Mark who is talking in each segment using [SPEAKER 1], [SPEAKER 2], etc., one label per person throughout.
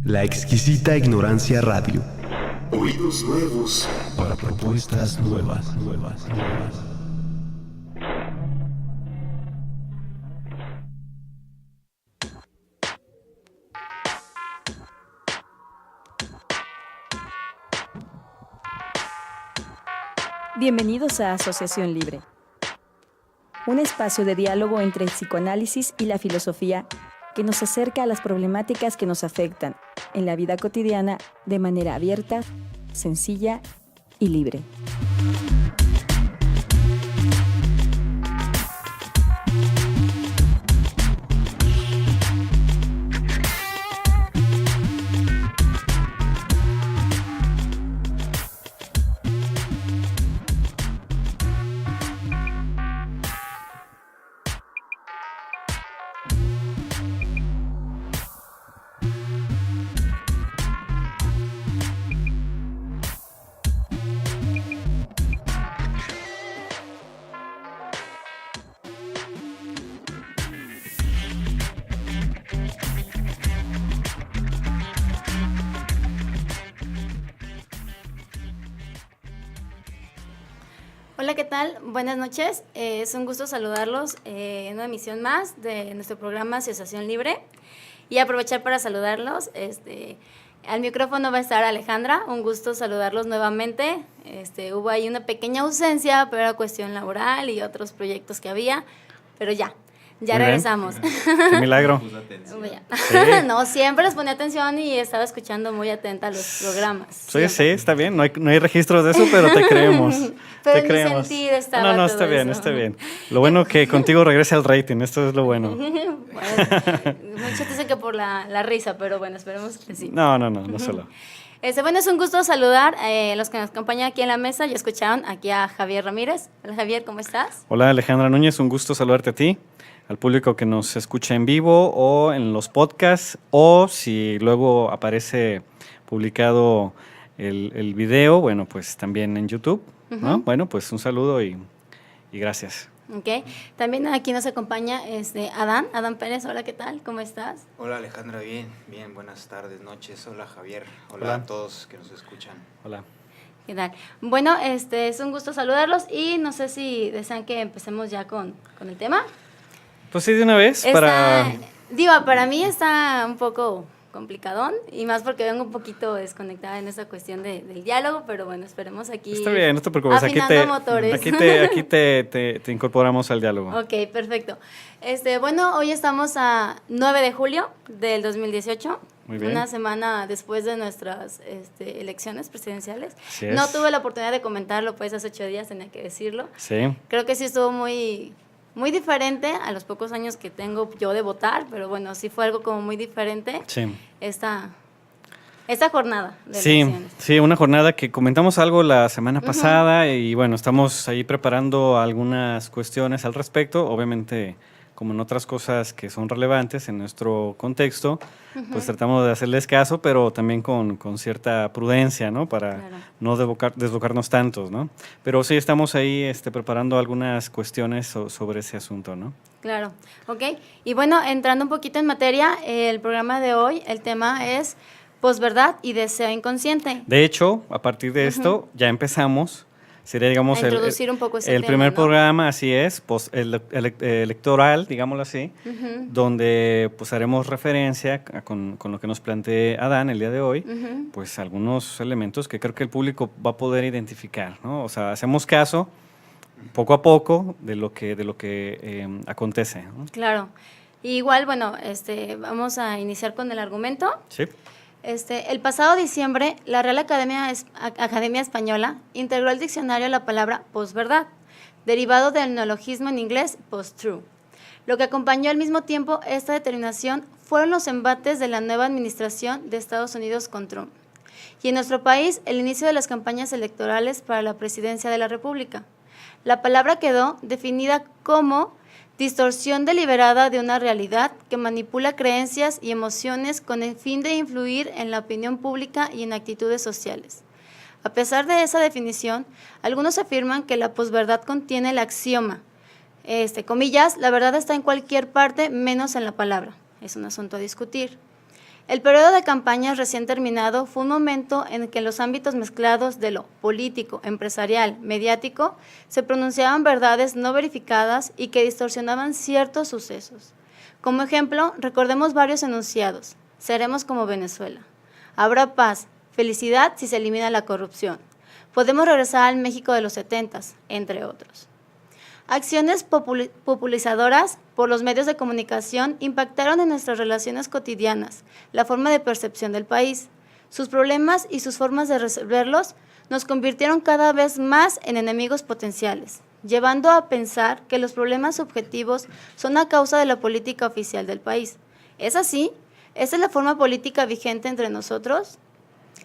[SPEAKER 1] La exquisita ignorancia radio.
[SPEAKER 2] Oídos nuevos
[SPEAKER 1] Para propuestas nuevas.
[SPEAKER 3] Bienvenidos a Asociación Libre, un espacio de diálogo entre el psicoanálisis y la filosofía que nos acerca a las problemáticas que nos afectan en la vida cotidiana de manera abierta, sencilla y libre.
[SPEAKER 4] Hola, ¿qué tal? Buenas noches. Es un gusto saludarlos en una emisión más de nuestro programa Asociación Libre. Y aprovechar para saludarlos. Al micrófono va a estar Alejandra. Un gusto saludarlos nuevamente. Hubo ahí una pequeña ausencia, pero era cuestión laboral y otros proyectos que había. Pero ya
[SPEAKER 5] Muy
[SPEAKER 4] regresamos.
[SPEAKER 5] Qué milagro.
[SPEAKER 4] Sí. No, siempre les ponía atención y estaba escuchando muy atenta a los programas.
[SPEAKER 5] Sí, está bien. No hay registros de eso, pero te creemos.
[SPEAKER 4] Pero
[SPEAKER 5] te
[SPEAKER 4] en mi
[SPEAKER 5] creemos.
[SPEAKER 4] sentir estaba
[SPEAKER 5] No,
[SPEAKER 4] todo
[SPEAKER 5] está bien,
[SPEAKER 4] eso.
[SPEAKER 5] está bien. Lo bueno que contigo regrese al rating, esto es lo bueno.
[SPEAKER 4] Bueno, muchos dicen que por la risa, pero bueno, esperemos que sí.
[SPEAKER 5] No solo.
[SPEAKER 4] Bueno, es un gusto saludar a los que nos acompañan aquí en la mesa. Ya escucharon aquí a Javier Ramírez. Hola, Javier, ¿cómo estás?
[SPEAKER 5] Hola, Alejandra Núñez, un gusto saludarte a ti, al público que nos escucha en vivo o en los podcasts, o si luego aparece publicado el video, bueno, pues también en YouTube, ¿no? Bueno, pues un saludo y gracias.
[SPEAKER 4] Okay. También aquí nos acompaña Adán Pérez. Hola, ¿qué tal? ¿Cómo estás?
[SPEAKER 6] Hola Alejandra, bien, buenas tardes, noches. Hola Javier, hola
[SPEAKER 5] Hola.
[SPEAKER 6] a todos que nos escuchan.
[SPEAKER 5] Hola.
[SPEAKER 4] ¿Qué tal? Bueno, es un gusto saludarlos y no sé si desean que empecemos ya con el tema.
[SPEAKER 5] Pues sí, de una vez,
[SPEAKER 4] Para mí está un poco complicadón y más porque vengo un poquito desconectada en esa cuestión del diálogo, pero bueno, esperemos aquí.
[SPEAKER 5] Está bien, no te preocupes,
[SPEAKER 4] afinando motores.
[SPEAKER 5] aquí te incorporamos al diálogo.
[SPEAKER 4] Ok, perfecto. Bueno, hoy estamos a 9 de julio del 2018.
[SPEAKER 5] Muy bien.
[SPEAKER 4] Una semana después de nuestras elecciones presidenciales.
[SPEAKER 5] Así es.
[SPEAKER 4] No tuve la oportunidad de comentarlo, pues hace 8 días tenía que decirlo.
[SPEAKER 5] Sí.
[SPEAKER 4] Creo que sí estuvo muy diferente a los pocos años que tengo yo de votar, pero bueno, sí fue algo como muy diferente
[SPEAKER 5] Sí.
[SPEAKER 4] esta jornada de elecciones.
[SPEAKER 5] Sí, una jornada que comentamos algo la semana pasada y bueno, estamos ahí preparando algunas cuestiones al respecto, obviamente como en otras cosas que son relevantes en nuestro contexto, pues tratamos de hacerles caso, pero también con cierta prudencia, ¿no? Para
[SPEAKER 4] Claro.
[SPEAKER 5] no desbocarnos tantos, ¿no? Pero sí estamos ahí preparando algunas cuestiones sobre ese asunto, ¿no?
[SPEAKER 4] Claro, ok. Y bueno, entrando un poquito en materia, el programa de hoy, el tema es posverdad y deseo inconsciente.
[SPEAKER 5] De hecho, a partir de esto ya empezamos. Sería, digamos,
[SPEAKER 4] A introducir un poco ese
[SPEAKER 5] el
[SPEAKER 4] tema,
[SPEAKER 5] primer
[SPEAKER 4] ¿no?
[SPEAKER 5] programa, así es, electoral, digámoslo así, donde pues haremos referencia con lo que nos plantee Adán el día de hoy, pues algunos elementos que creo que el público va a poder identificar, ¿no? O sea, hacemos caso poco a poco de lo que acontece, ¿no?
[SPEAKER 4] Claro. Igual, bueno, vamos a iniciar con el argumento.
[SPEAKER 5] Sí.
[SPEAKER 4] El pasado diciembre, la Real Academia Española integró al diccionario la palabra posverdad, derivado del neologismo en inglés post-true. Lo que acompañó al mismo tiempo esta determinación fueron los embates de la nueva administración de Estados Unidos con Trump. Y en nuestro país, el inicio de las campañas electorales para la presidencia de la República. La palabra quedó definida como distorsión deliberada de una realidad que manipula creencias y emociones con el fin de influir en la opinión pública y en actitudes sociales. A pesar de esa definición, algunos afirman que la posverdad contiene el axioma, comillas, la verdad está en cualquier parte menos en la palabra. Es un asunto a discutir. El periodo de campañas recién terminado fue un momento en que en los ámbitos mezclados de lo político, empresarial, mediático, se pronunciaban verdades no verificadas y que distorsionaban ciertos sucesos. Como ejemplo, recordemos varios enunciados. Seremos como Venezuela. Habrá paz, felicidad si se elimina la corrupción. Podemos regresar al México de los 70s, entre otros. Acciones populizadoras por los medios de comunicación impactaron en nuestras relaciones cotidianas, la forma de percepción del país. Sus problemas y sus formas de resolverlos nos convirtieron cada vez más en enemigos potenciales, llevando a pensar que los problemas subjetivos son a causa de la política oficial del país. ¿Es así? ¿Esa es la forma política vigente entre nosotros?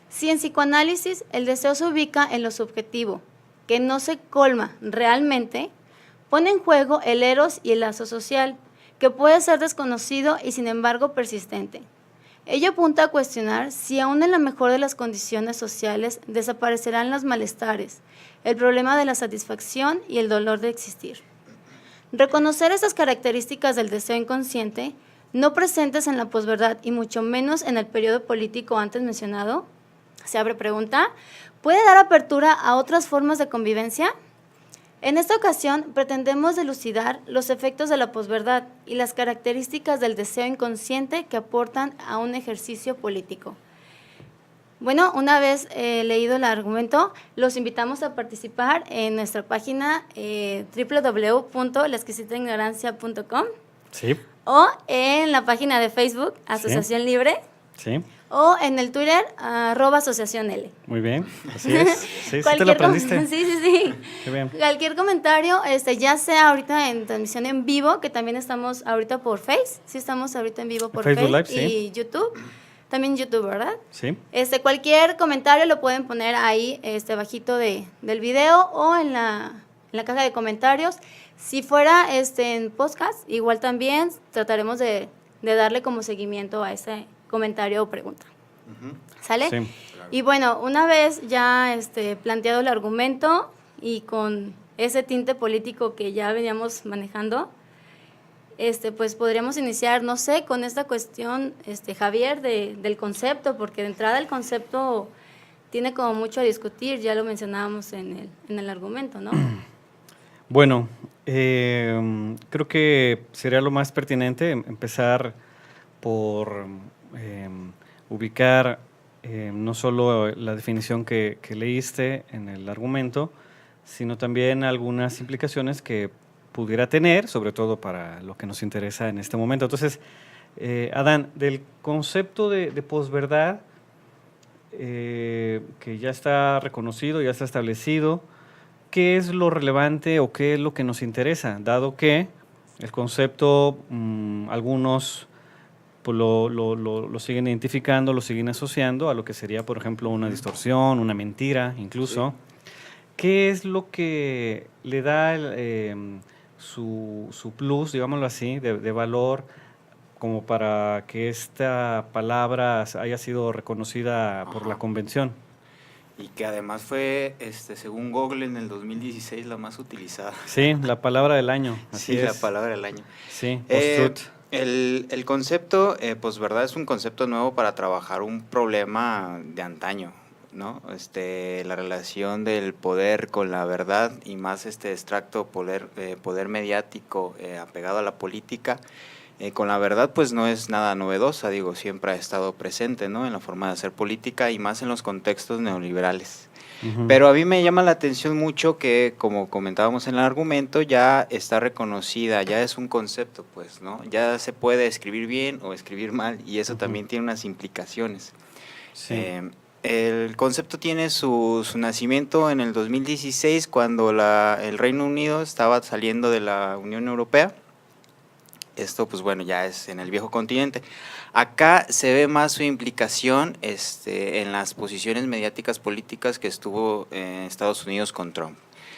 [SPEAKER 4] Si en psicoanálisis el deseo se ubica en lo subjetivo, que no se colma realmente, pone en juego el eros y el lazo social, que puede ser desconocido y sin embargo persistente. Ello apunta a cuestionar si aún en la mejor de las condiciones sociales desaparecerán los malestares, el problema de la satisfacción y el dolor de existir. Reconocer estas características del deseo inconsciente, no presentes en la posverdad y mucho menos en el periodo político antes mencionado, se abre pregunta, ¿puede dar apertura a otras formas de convivencia? En esta ocasión pretendemos dilucidar los efectos de la posverdad y las características del deseo inconsciente que aportan a un ejercicio político. Bueno, una vez leído el argumento, los invitamos a participar en nuestra página www.laexquisitaignorancia.com
[SPEAKER 5] Sí.
[SPEAKER 4] o en la página de Facebook Asociación Libre
[SPEAKER 5] Sí.
[SPEAKER 4] o en el Twitter @asociación L.
[SPEAKER 5] Muy bien. Así es. Sí, sí te lo
[SPEAKER 4] Cualquier
[SPEAKER 5] aprendiste.
[SPEAKER 4] Sí.
[SPEAKER 5] Qué bien.
[SPEAKER 4] Cualquier comentario, ya sea ahorita en transmisión en vivo, que también estamos ahorita por Face, sí estamos ahorita en vivo por
[SPEAKER 5] Facebook
[SPEAKER 4] Face
[SPEAKER 5] Live,
[SPEAKER 4] y YouTube, también YouTube, ¿verdad?
[SPEAKER 5] Sí.
[SPEAKER 4] Cualquier comentario lo pueden poner ahí, bajito del video o en la caja de comentarios. Si fuera en podcast, igual también trataremos de darle como seguimiento a ese comentario o pregunta. ¿Sale?
[SPEAKER 5] Sí.
[SPEAKER 4] Y bueno, una vez ya planteado el argumento y con ese tinte político que ya veníamos manejando, pues podríamos iniciar, no sé, con esta cuestión, Javier, del concepto, porque de entrada el concepto tiene como mucho a discutir, ya lo mencionábamos en el argumento, ¿no?
[SPEAKER 5] Bueno, creo que sería lo más pertinente empezar por ubicar no solo la definición que leíste en el argumento, sino también algunas implicaciones que pudiera tener, sobre todo para lo que nos interesa en este momento. Entonces, Adán, del concepto de posverdad, que ya está reconocido, ya está establecido, ¿qué es lo relevante o qué es lo que nos interesa? Dado que el concepto, algunos pues lo siguen identificando, lo siguen asociando a lo que sería, por ejemplo, una distorsión, una mentira, incluso. Sí. ¿Qué es lo que le da su plus, digámoslo así, de valor como para que esta palabra haya sido reconocida por la convención?
[SPEAKER 6] Y que además fue, según Google, en el 2016 la más utilizada.
[SPEAKER 5] Sí, la palabra del año. Así
[SPEAKER 6] sí,
[SPEAKER 5] es.
[SPEAKER 6] La palabra del año.
[SPEAKER 5] Sí, post-truth.
[SPEAKER 6] El concepto, posverdad, es un concepto nuevo para trabajar un problema de antaño, ¿no? La relación del poder con la verdad y más extracto poder mediático apegado a la política. Con la verdad, pues no es nada novedosa, digo, siempre ha estado presente, ¿no? En la forma de hacer política y más en los contextos neoliberales. Pero a mí me llama la atención mucho que, como comentábamos en el argumento, ya está reconocida, ya es un concepto, pues, ¿no? Ya se puede escribir bien o escribir mal y eso también tiene unas implicaciones.
[SPEAKER 5] Sí.
[SPEAKER 6] El concepto tiene su nacimiento en el 2016, cuando el Reino Unido estaba saliendo de la Unión Europea. Esto, pues bueno, ya es en el viejo continente. Acá se ve más su implicación en las posiciones mediáticas políticas que estuvo en Estados Unidos con Trump.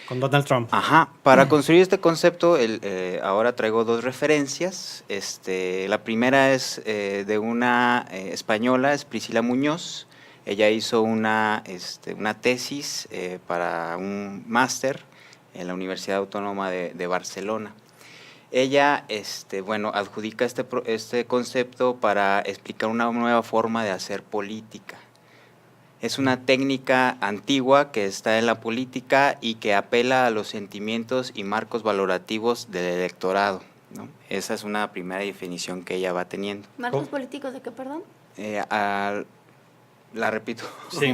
[SPEAKER 5] Con Donald Trump.
[SPEAKER 6] Ajá. Para construir este concepto, ahora traigo dos referencias. La primera es de una española, es Priscila Muñoz. Ella hizo una tesis para un máster en la Universidad Autónoma de Barcelona. ella adjudica este concepto para explicar una nueva forma de hacer política. Es una técnica antigua que está en la política y que apela a los sentimientos y marcos valorativos del electorado, ¿no? Esa es una primera definición que ella va teniendo.
[SPEAKER 4] ¿Marcos políticos de qué, perdón?
[SPEAKER 6] La repito.
[SPEAKER 5] Sí.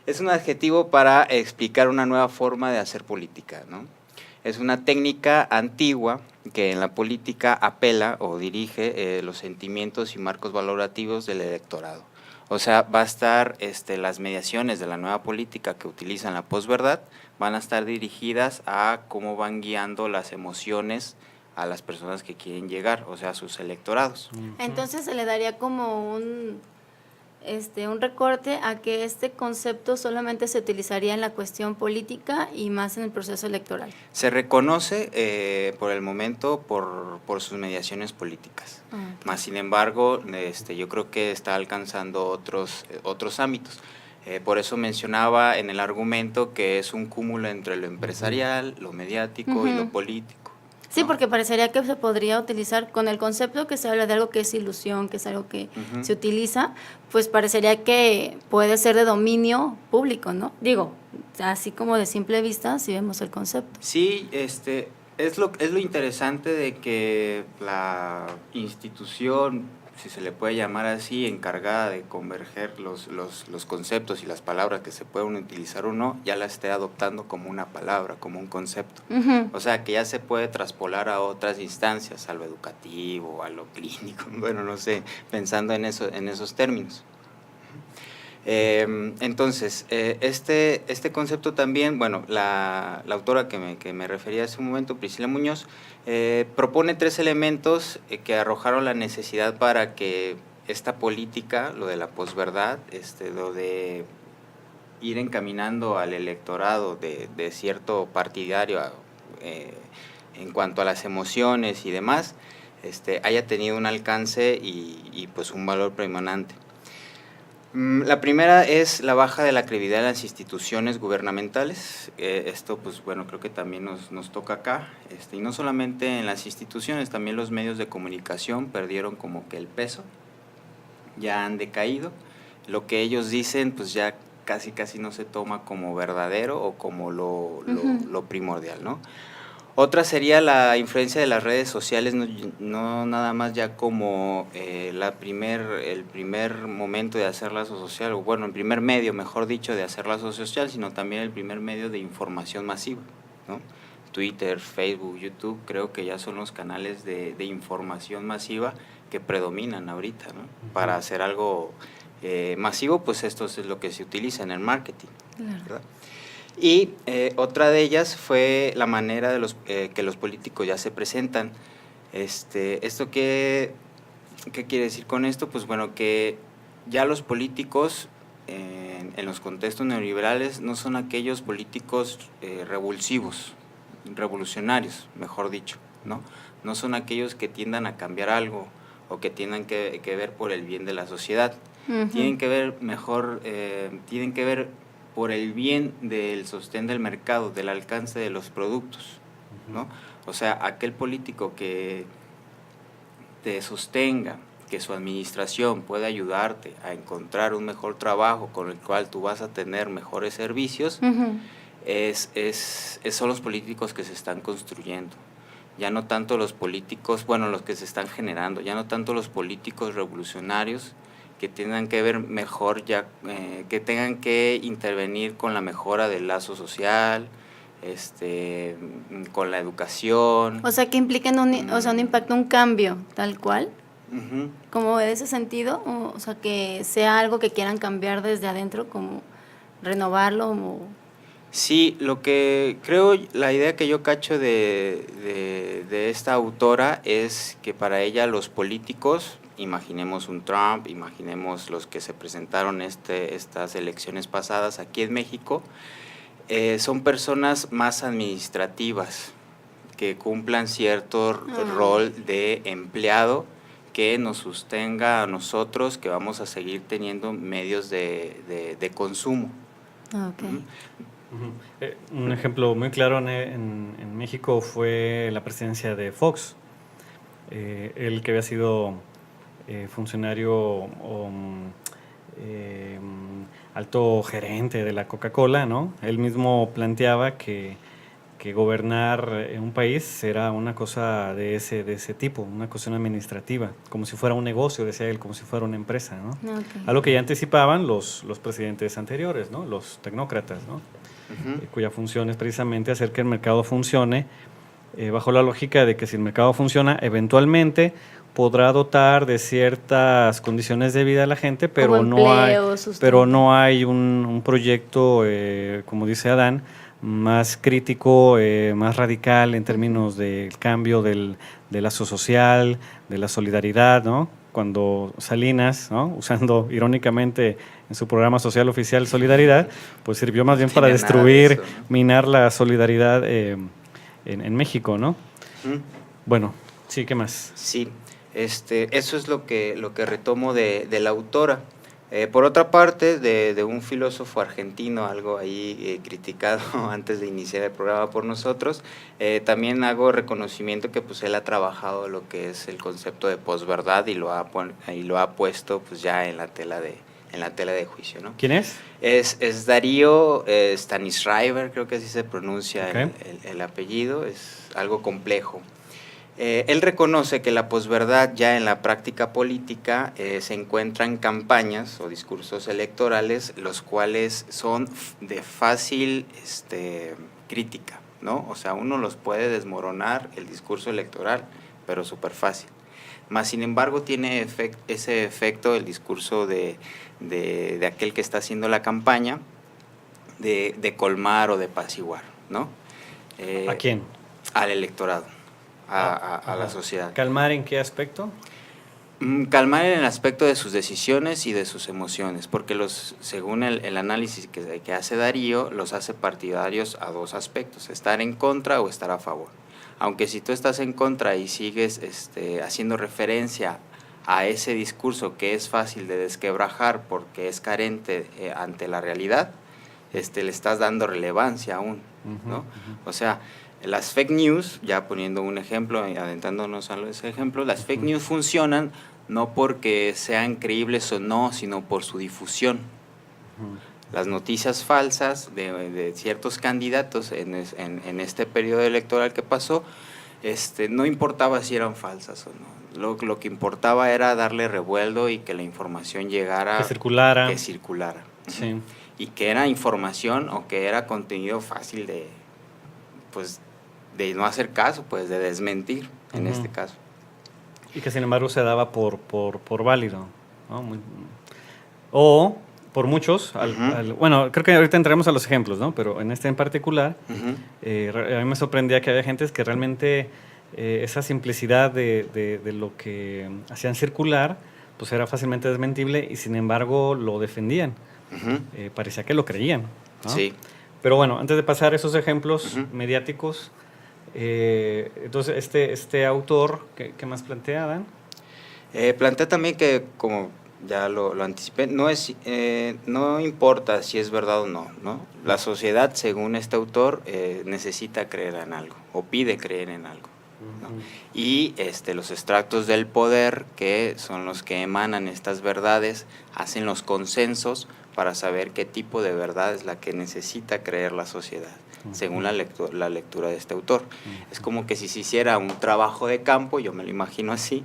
[SPEAKER 6] Es un adjetivo para explicar una nueva forma de hacer política, ¿no? Es una técnica antigua que en la política apela o dirige los sentimientos y marcos valorativos del electorado. O sea, va a estar las mediaciones de la nueva política que utilizan la posverdad, van a estar dirigidas a cómo van guiando las emociones a las personas que quieren llegar, o sea, a sus electorados.
[SPEAKER 4] Entonces se le daría como un recorte a que este concepto solamente se utilizaría en la cuestión política y más en el proceso electoral.
[SPEAKER 6] Se reconoce por el momento por sus mediaciones políticas.
[SPEAKER 4] Okay.
[SPEAKER 6] Más sin embargo, yo creo que está alcanzando otros ámbitos. Por eso mencionaba en el argumento que es un cúmulo entre lo empresarial, lo mediático y lo político.
[SPEAKER 4] Sí,
[SPEAKER 6] ¿no?
[SPEAKER 4] porque parecería que se podría utilizar con el concepto que se habla de algo que es ilusión, que es algo que se utiliza, pues parecería que puede ser de dominio público, ¿no? Digo, así como de simple vista, si vemos el concepto.
[SPEAKER 6] Sí, es lo interesante de que la institución, si se le puede llamar así, encargada de converger los conceptos y las palabras que se pueden utilizar o no, ya la esté adoptando como una palabra, como un concepto. O sea, que ya se puede traspolar a otras instancias, a lo educativo, a lo clínico, bueno, no sé, pensando en esos términos. Entonces, este concepto también, bueno, la autora que me refería hace un momento, Priscila Muñoz, propone 3 elementos que arrojaron la necesidad para que esta política, lo de la posverdad, lo de ir encaminando al electorado de cierto partidario en cuanto a las emociones y demás, haya tenido un alcance y pues un valor preeminente. La primera es la baja de la credibilidad de las instituciones gubernamentales. Esto, pues bueno, creo que también nos toca acá. Y no solamente en las instituciones, también los medios de comunicación perdieron como que el peso, ya han decaído. Lo que ellos dicen, pues ya casi no se toma como verdadero o como lo primordial, ¿no? Otra sería la influencia de las redes sociales, no nada más ya como el primer momento de hacer lazo social, o bueno, el primer medio, mejor dicho, de hacer lazo social, sino también el primer medio de información masiva, ¿no? Twitter, Facebook, YouTube, creo que ya son los canales de información masiva que predominan ahorita, ¿no? Para hacer algo masivo, pues esto es lo que se utiliza en el marketing, ¿verdad? Y otra de ellas fue la manera de que los políticos ya se presentan. ¿Esto qué quiere decir con esto? Pues bueno, que ya los políticos en los contextos neoliberales no son aquellos políticos revolucionarios, mejor dicho, ¿no? No son aquellos que tiendan a cambiar algo o que tengan que ver por el bien de la sociedad. Tienen que ver por el bien del sostén del mercado, del alcance de los productos, ¿no? O sea, aquel político que te sostenga, que su administración pueda ayudarte a encontrar un mejor trabajo con el cual tú vas a tener mejores servicios, son los políticos que se están construyendo. Ya no tanto los políticos, bueno, los que se están generando, ya no tanto los políticos revolucionarios, que tengan que ver mejor, que tengan que intervenir con la mejora del lazo social, con la educación.
[SPEAKER 4] O sea, que impliquen un impacto, un cambio, tal cual, como de ese sentido, o sea, que sea algo que quieran cambiar desde adentro, como renovarlo.
[SPEAKER 6] Sí, lo que creo, la idea que yo cacho de esta autora es que para ella los políticos, imaginemos un Trump, imaginemos los que se presentaron estas elecciones pasadas aquí en México, son personas más administrativas, que cumplan cierto rol de empleado que nos sostenga a nosotros, que vamos a seguir teniendo medios de consumo.
[SPEAKER 4] Okay.
[SPEAKER 5] Un ejemplo muy claro en México fue la presidencia de Fox. Él que había sido funcionario o alto gerente de la Coca-Cola, ¿no? Él mismo planteaba que gobernar un país era una cosa de ese tipo, una cuestión administrativa, como si fuera un negocio, decía él, como si fuera una empresa, ¿no?
[SPEAKER 4] Okay.
[SPEAKER 5] Algo que ya anticipaban los presidentes anteriores, ¿no? Los tecnócratas, ¿no? Cuya función es precisamente hacer que el mercado funcione bajo la lógica de que si el mercado funciona, eventualmente podrá dotar de ciertas condiciones de vida a la gente, pero no hay un proyecto, como dice Adán, más crítico, más radical en términos del cambio del lazo social, de la solidaridad, ¿no? Cuando Salinas, ¿no? Usando irónicamente en su programa social oficial Solidaridad, pues sirvió más bien para destruir, eso, ¿no? Minar la solidaridad en México, ¿no? Bueno, sí, ¿qué más?
[SPEAKER 6] Sí, eso es lo que retomo de la autora. Por otra parte, de un filósofo argentino, algo ahí criticado antes de iniciar el programa por nosotros, también hago reconocimiento que pues él ha trabajado lo que es el concepto de posverdad y lo ha puesto pues ya en la tela de juicio, ¿no?
[SPEAKER 5] ¿Quién es?
[SPEAKER 6] Es Darío Stanisriver, creo que así se pronuncia, okay, el apellido, es algo complejo. Él reconoce que la posverdad ya en la práctica política se encuentran campañas o discursos electorales los cuales son de fácil crítica, ¿no? O sea, uno los puede desmoronar el discurso electoral, pero súper fácil. Más sin embargo tiene ese efecto el discurso de aquel que está haciendo la campaña de colmar o de apaciguar, ¿no?
[SPEAKER 5] ¿A quién?
[SPEAKER 6] Al electorado. A la sociedad.
[SPEAKER 5] ¿Calmar en qué aspecto?
[SPEAKER 6] Calmar en el aspecto de sus decisiones y de sus emociones, porque según el análisis que hace Darío, los hace partidarios a dos aspectos, estar en contra o estar a favor. Aunque si tú estás en contra y sigues haciendo referencia a ese discurso que es fácil de desquebrajar porque es carente ante la realidad, le estás dando relevancia aún, ¿no? O sea, las fake news, ya poniendo un ejemplo, adentrándonos a ese ejemplo, las fake news funcionan no porque sean creíbles o no, sino por su difusión. Las noticias falsas de ciertos candidatos en este periodo electoral que pasó, no importaba si eran falsas o no. Lo que importaba era darle revuelo y que la información llegara,
[SPEAKER 5] que circulara.
[SPEAKER 6] Sí. Y que era información o que era contenido fácil de no hacer caso, pues de desmentir en este caso.
[SPEAKER 5] Y que sin embargo se daba por válido, ¿no? O por muchos, bueno, creo que ahorita entraremos a los ejemplos, ¿no? Pero en en particular, a mí me sorprendía que había gentes que realmente esa simplicidad de lo que hacían circular, pues era fácilmente desmentible y sin embargo lo defendían. Parecía que lo creían, ¿no?
[SPEAKER 6] Sí.
[SPEAKER 5] Pero bueno, antes de pasar a esos ejemplos mediáticos, entonces este autor, ¿qué más plantea, Dan?
[SPEAKER 6] Plantea también que, como ya lo anticipé, no importa si es verdad o no, ¿no? La sociedad, según este autor, necesita creer en algo o pide creer en algo, ¿no? Y los extractos del poder, que son los que emanan estas verdades, hacen los consensos para saber qué tipo de verdad es la que necesita creer la sociedad, según la lectura de este autor. Es como que si se hiciera un trabajo de campo, yo me lo imagino así,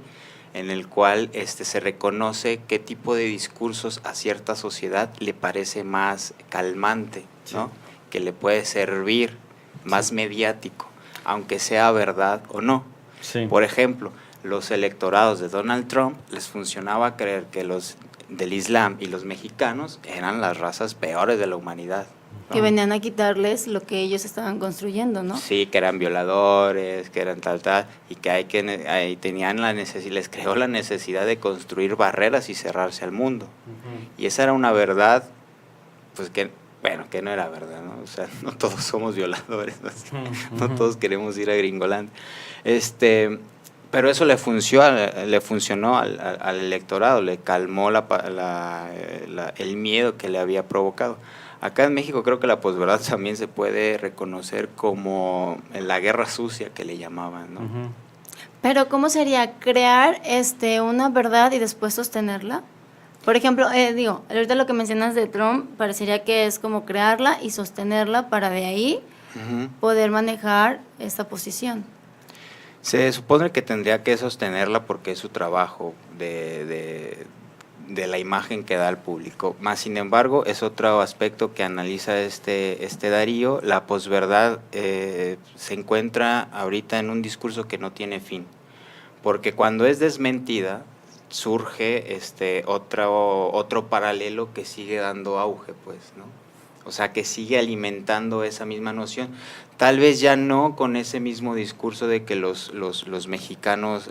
[SPEAKER 6] en el cual se reconoce qué tipo de discursos a cierta sociedad le parece más calmante, ¿no? Que le puede servir, más mediático, aunque sea verdad o no.
[SPEAKER 5] Sí.
[SPEAKER 6] Por ejemplo, los electorados de Donald Trump les funcionaba creer que los del Islam y los mexicanos eran las razas peores de la humanidad, ¿no?
[SPEAKER 4] Que venían a quitarles lo que ellos estaban construyendo, ¿no?
[SPEAKER 6] Sí, que eran violadores, que eran tal, y que ahí tenían les creó la necesidad de construir barreras y cerrarse al mundo. Y esa era una verdad, pues que no era verdad, ¿no? O sea, no todos somos violadores, no todos queremos ir a Gringoland. Pero eso le funcionó al electorado, le calmó el miedo que le había provocado. Acá en México creo que la posverdad también se puede reconocer como la guerra sucia que le llamaban, ¿no?
[SPEAKER 5] Ujú.
[SPEAKER 4] Pero ¿cómo sería crear una verdad y después sostenerla? Por ejemplo, ahorita lo que mencionas de Trump parecería que es como crearla y sostenerla para de ahí
[SPEAKER 6] Ujú.
[SPEAKER 4] poder manejar esta posición.
[SPEAKER 6] Se supone que tendría que sostenerla porque es su trabajo de la imagen que da al público. Más sin embargo, es otro aspecto que analiza este Darío. La posverdad se encuentra ahorita en un discurso que no tiene fin, porque cuando es desmentida surge otro paralelo que sigue dando auge, pues, ¿no? O sea, que sigue alimentando esa misma noción. Tal vez ya no con ese mismo discurso de que los mexicanos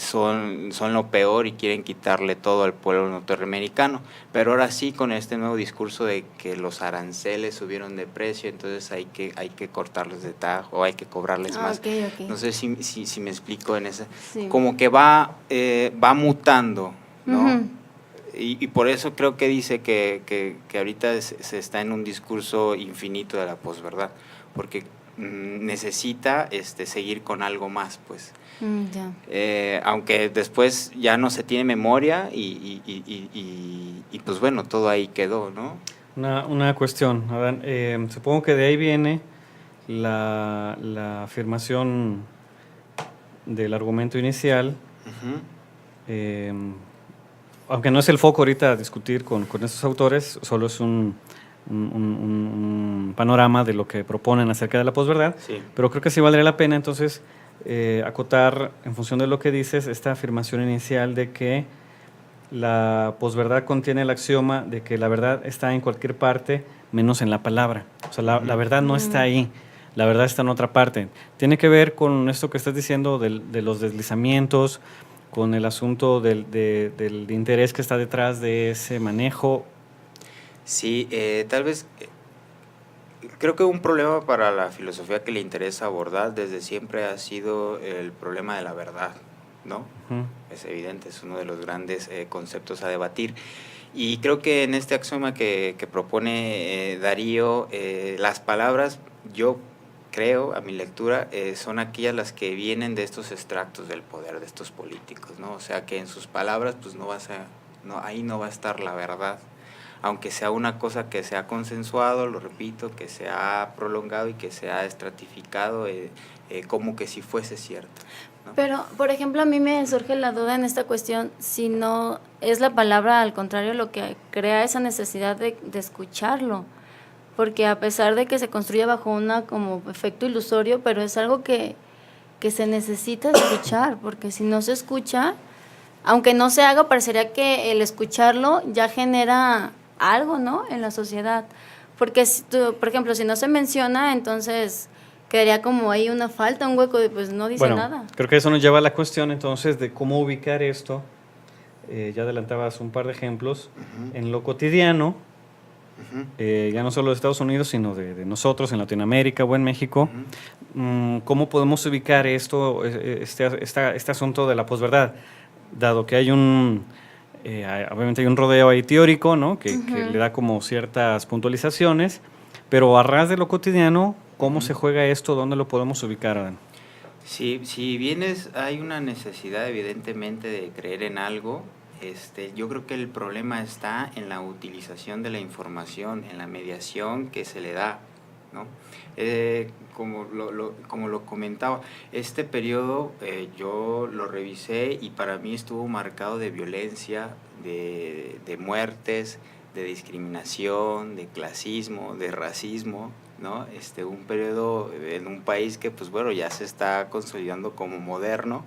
[SPEAKER 6] son lo peor y quieren quitarle todo al pueblo norteamericano, pero ahora sí con este nuevo discurso de que los aranceles subieron de precio, entonces hay que cortarles de tajo o hay que cobrarles más.
[SPEAKER 4] Okay.
[SPEAKER 6] No sé si me explico en ese.
[SPEAKER 4] Sí.
[SPEAKER 6] Como que va mutando, ¿no?
[SPEAKER 4] Ujú.
[SPEAKER 6] Y por eso creo que dice que ahorita se está en un discurso infinito de la posverdad, porque necesita seguir con algo más, pues.
[SPEAKER 4] Ya.
[SPEAKER 6] Aunque después ya no se tiene memoria y pues bueno, todo ahí quedó, ¿no?
[SPEAKER 5] Una cuestión, Adán. Supongo que de ahí viene la afirmación del argumento inicial.
[SPEAKER 6] Ujú.
[SPEAKER 5] Aunque no es el foco ahorita a discutir con estos autores, solo es un panorama de lo que proponen acerca de la posverdad,
[SPEAKER 6] Sí.
[SPEAKER 5] pero creo que sí valdría la pena entonces acotar, en función de lo que dices, esta afirmación inicial de que la posverdad contiene el axioma de que la verdad está en cualquier parte menos en la palabra. O sea, la verdad no está ahí, la verdad está en otra parte. Tiene que ver con esto que estás diciendo de los deslizamientos, con el asunto del interés que está detrás de ese manejo.
[SPEAKER 6] Sí, tal vez creo que un problema para la filosofía que le interesa abordar desde siempre ha sido el problema de la verdad, ¿no?
[SPEAKER 5] Ujú.
[SPEAKER 6] Es evidente, es uno de los grandes conceptos a debatir. Y creo que en este axioma que propone Darío, las palabras, yo creo, a mi lectura, son aquellas las que vienen de estos extractos del poder, de estos políticos, ¿no? O sea, que en sus palabras, pues ahí no va a estar la verdad, aunque sea una cosa que se ha consensuado, lo repito, que se ha prolongado y que se ha estratificado como que si fuese cierto, ¿no?
[SPEAKER 4] Pero, por ejemplo, a mí me surge la duda en esta cuestión, si no es la palabra, al contrario, lo que crea esa necesidad de escucharlo, porque a pesar de que se construye bajo una como efecto ilusorio, pero es algo que se necesita escuchar, porque si no se escucha, aunque no se haga, parecería que el escucharlo ya genera algo, ¿no?, en la sociedad, porque por ejemplo, si no se menciona, entonces quedaría como ahí una falta, un hueco de pues no dice nada.
[SPEAKER 5] Creo que eso nos lleva a la cuestión entonces de cómo ubicar esto. Ya adelantabas un par de ejemplos en lo cotidiano, ya no solo de Estados Unidos, sino de nosotros en Latinoamérica o en México. ¿Cómo podemos ubicar esto, este asunto de la posverdad? Dado que hay obviamente hay un rodeo ahí teórico, ¿no? que le da como ciertas puntualizaciones, pero a ras de lo cotidiano, ¿cómo se juega esto? ¿Dónde lo podemos ubicar, Adán?
[SPEAKER 6] Si bien hay una necesidad evidentemente de creer en algo, yo creo que el problema está en la utilización de la información, en la mediación que se le da, ¿no? Como lo comentaba, este periodo yo lo revisé y para mí estuvo marcado de violencia, de muertes, de discriminación, de clasismo, de racismo, ¿no? Un periodo en un país que pues bueno ya se está consolidando como moderno.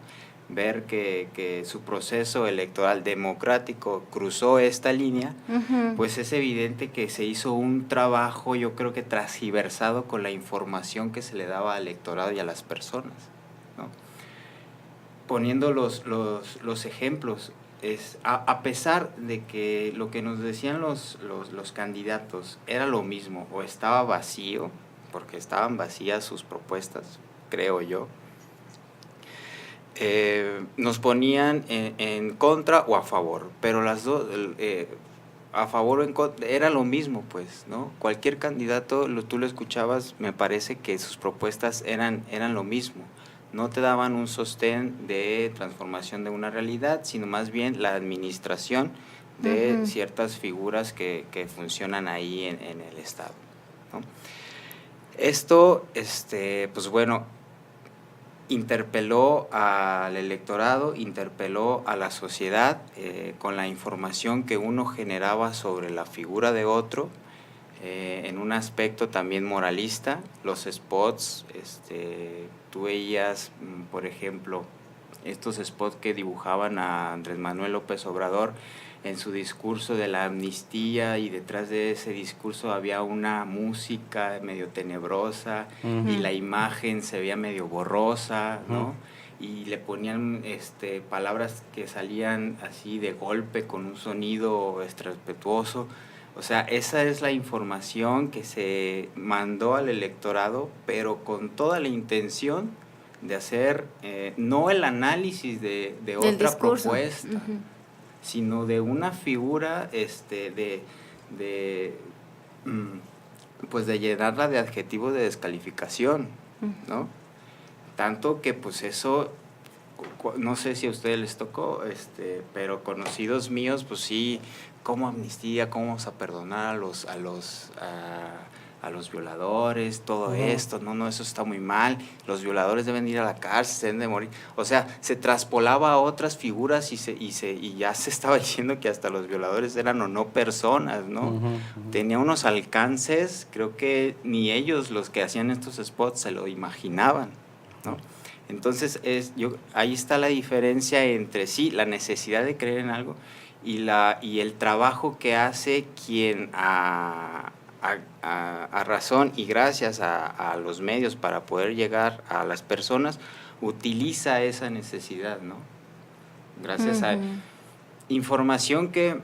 [SPEAKER 6] Ver que su proceso electoral democrático cruzó esta línea, pues es evidente que se hizo un trabajo, yo creo que transgiversado con la información que se le daba al electorado y a las personas, ¿no? Poniendo los ejemplos, a pesar de que lo que nos decían los candidatos era lo mismo o estaba vacío, porque estaban vacías sus propuestas, creo yo, nos ponían en contra o a favor, pero las dos a favor o en contra, era lo mismo, pues, ¿no? Cualquier candidato, tú lo escuchabas, me parece que sus propuestas eran lo mismo. No te daban un sostén de transformación de una realidad, sino más bien la administración de ciertas figuras que funcionan ahí en el Estado, ¿no? Esto, pues bueno, interpeló al electorado, interpeló a la sociedad con la información que uno generaba sobre la figura de otro, en un aspecto también moralista. Los spots, tú veías, por ejemplo, estos spots que dibujaban a Andrés Manuel López Obrador en su discurso de la amnistía, y detrás de ese discurso había una música medio tenebrosa y la imagen se veía medio borrosa, ¿no? Y le ponían palabras que salían así de golpe con un sonido respetuoso. O sea, esa es la información que se mandó al electorado, pero con toda la intención de hacer no el análisis de otra
[SPEAKER 4] discurso.
[SPEAKER 6] propuesta, sino de una figura pues de llenarla de adjetivos de descalificación, ¿no? Tanto que pues eso, no sé si a ustedes les tocó, pero conocidos míos, pues sí, ¿cómo amnistía? ¿Cómo vamos a perdonar a los violadores? Todo esto, no, eso está muy mal, los violadores deben ir a la cárcel, deben de morir. O sea, se traspolaba a otras figuras y ya se estaba diciendo que hasta los violadores eran o no personas, ¿no? Tenía unos alcances, creo que ni ellos, los que hacían estos spots, se lo imaginaban, ¿no? Entonces, ahí está la diferencia entre sí, la necesidad de creer en algo y el trabajo que hace quien a razón y gracias a los medios para poder llegar a las personas, utiliza esa necesidad, ¿no? Gracias a información que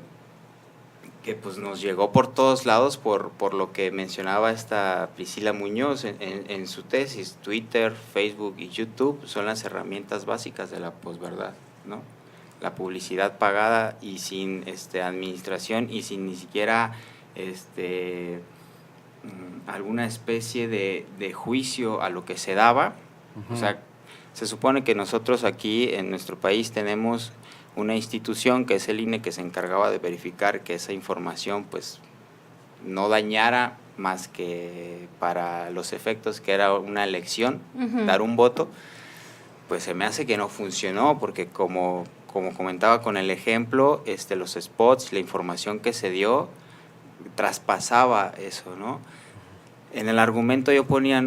[SPEAKER 6] pues nos llegó por todos lados por lo que mencionaba esta Priscila Muñoz en su tesis. Twitter, Facebook y YouTube son las herramientas básicas de la posverdad, ¿no? La publicidad pagada y sin administración y sin ni siquiera alguna especie de juicio a lo que se daba. O sea, se supone que nosotros aquí en nuestro país tenemos una institución que es el INE, que se encargaba de verificar que esa información pues no dañara más que para los efectos que era una elección, dar un voto. Pues se me hace que no funcionó, porque como comentaba con el ejemplo, los spots, la información que se dio traspasaba eso, ¿no? En el argumento yo ponía,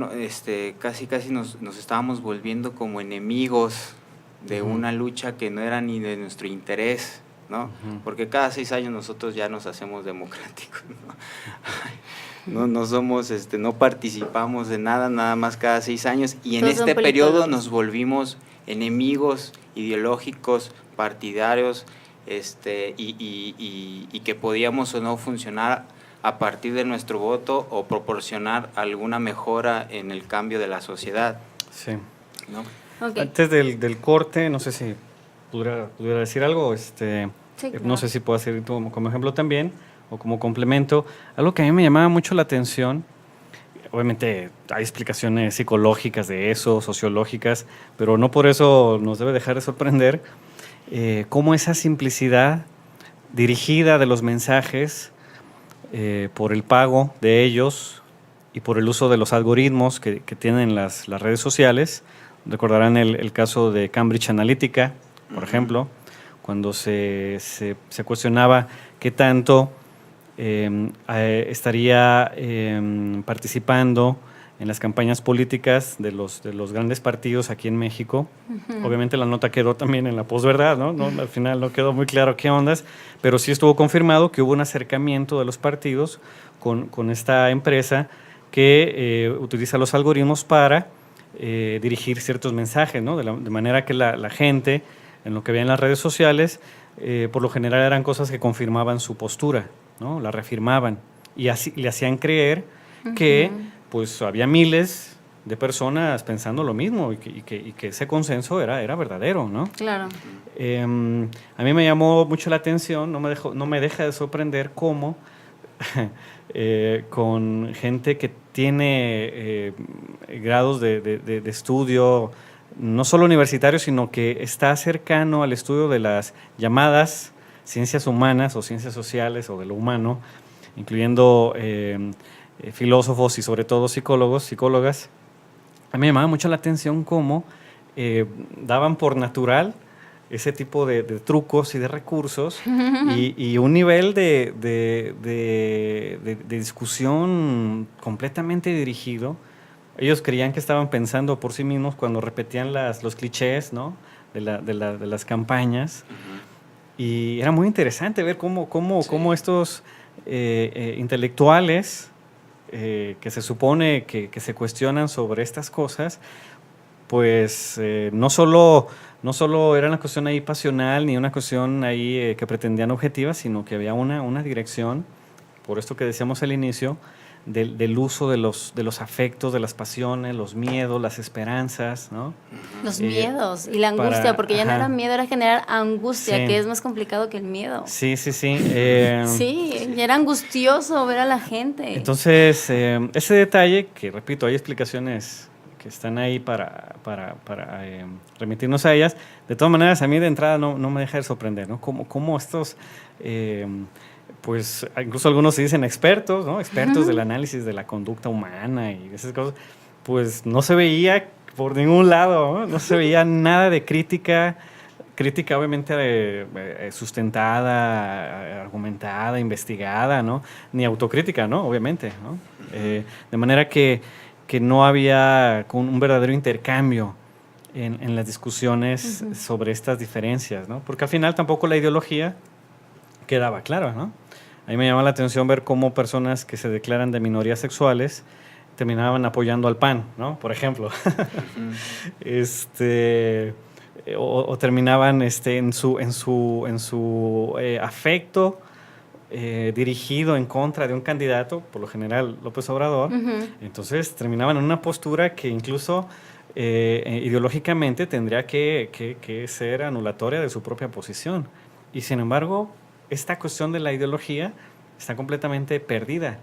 [SPEAKER 6] casi nos estábamos volviendo como enemigos de una lucha que no era ni de nuestro interés, ¿no? Porque cada 6 años nosotros ya nos hacemos democráticos, ¿no? No somos, no participamos de nada más cada 6 años, y en este periodo nos volvimos enemigos ideológicos, partidarios, y que podíamos o no funcionar a partir de nuestro voto o proporcionar alguna mejora en el cambio de la sociedad.
[SPEAKER 5] Sí.
[SPEAKER 6] ¿No?
[SPEAKER 4] Okay.
[SPEAKER 5] Antes del corte, no sé si pudiera decir algo,
[SPEAKER 4] Sí, claro.
[SPEAKER 5] No sé si puedo hacer como ejemplo también, o como complemento. Algo que a mí me llamaba mucho la atención, obviamente hay explicaciones psicológicas de eso, sociológicas, pero no por eso nos debe dejar de sorprender cómo esa simplicidad dirigida de los mensajes, por el pago de ellos y por el uso de los algoritmos que tienen las redes sociales. Recordarán el caso de Cambridge Analytica, por ejemplo, cuando se cuestionaba qué tanto estaría participando en las campañas políticas de los grandes partidos aquí en México. Obviamente la nota quedó también en la posverdad, ¿no? Al final no quedó muy claro qué ondas, pero sí estuvo confirmado que hubo un acercamiento de los partidos con esta empresa que utiliza los algoritmos para dirigir ciertos mensajes, ¿no? De manera que la gente, en lo que veía en las redes sociales, por lo general eran cosas que confirmaban su postura, ¿no? La reafirmaban y así le hacían creer que pues había miles de personas pensando lo mismo y que ese consenso era verdadero, ¿no?
[SPEAKER 4] Claro.
[SPEAKER 5] A mí me llamó mucho la atención, no me deja de sorprender cómo con gente que tiene grados de estudio, no solo universitario, sino que está cercano al estudio de las llamadas ciencias humanas o ciencias sociales o de lo humano, incluyendo filósofos y sobre todo psicólogos, psicólogas. A mí me llamaba mucho la atención cómo daban por natural ese tipo de trucos y de recursos y un nivel de discusión completamente dirigido. Ellos creían que estaban pensando por sí mismos cuando repetían los clichés, ¿no? de las campañas. Y era muy interesante ver cómo estos intelectuales que se supone que se cuestionan sobre estas cosas, pues no solo era una cuestión ahí pasional ni una cuestión ahí que pretendían objetiva, sino que había una dirección, por esto que decíamos al inicio, del uso de los afectos, de las pasiones, los miedos, las esperanzas, ¿no?
[SPEAKER 4] Los miedos y la angustia, porque ya no era miedo, era generar angustia,
[SPEAKER 5] Sí.
[SPEAKER 4] que es más complicado que el miedo.
[SPEAKER 5] Sí.
[SPEAKER 4] Sí, ya era angustioso ver a la gente.
[SPEAKER 5] Entonces, ese detalle, que repito, hay explicaciones que están ahí para remitirnos a ellas. De todas maneras, a mí de entrada no me deja de sorprender, ¿no? Cómo estos, pues incluso algunos se dicen expertos, ¿no? Expertos del análisis de la conducta humana y esas cosas, pues no se veía por ningún lado, ¿no? No se veía nada de crítica obviamente sustentada, argumentada, investigada, ¿no? Ni autocrítica, ¿no? Obviamente, ¿no? De manera que no había un verdadero intercambio en las discusiones sobre estas diferencias, ¿no? Porque al final tampoco la ideología quedaba clara, ¿no? A mí me llama la atención ver cómo personas que se declaran de minorías sexuales terminaban apoyando al PAN, ¿no? Por ejemplo. O terminaban en su afecto dirigido en contra de un candidato, por lo general López Obrador. Entonces terminaban en una postura que incluso ideológicamente tendría que ser anulatoria de su propia posición. Y sin embargo, esta cuestión de la ideología está completamente perdida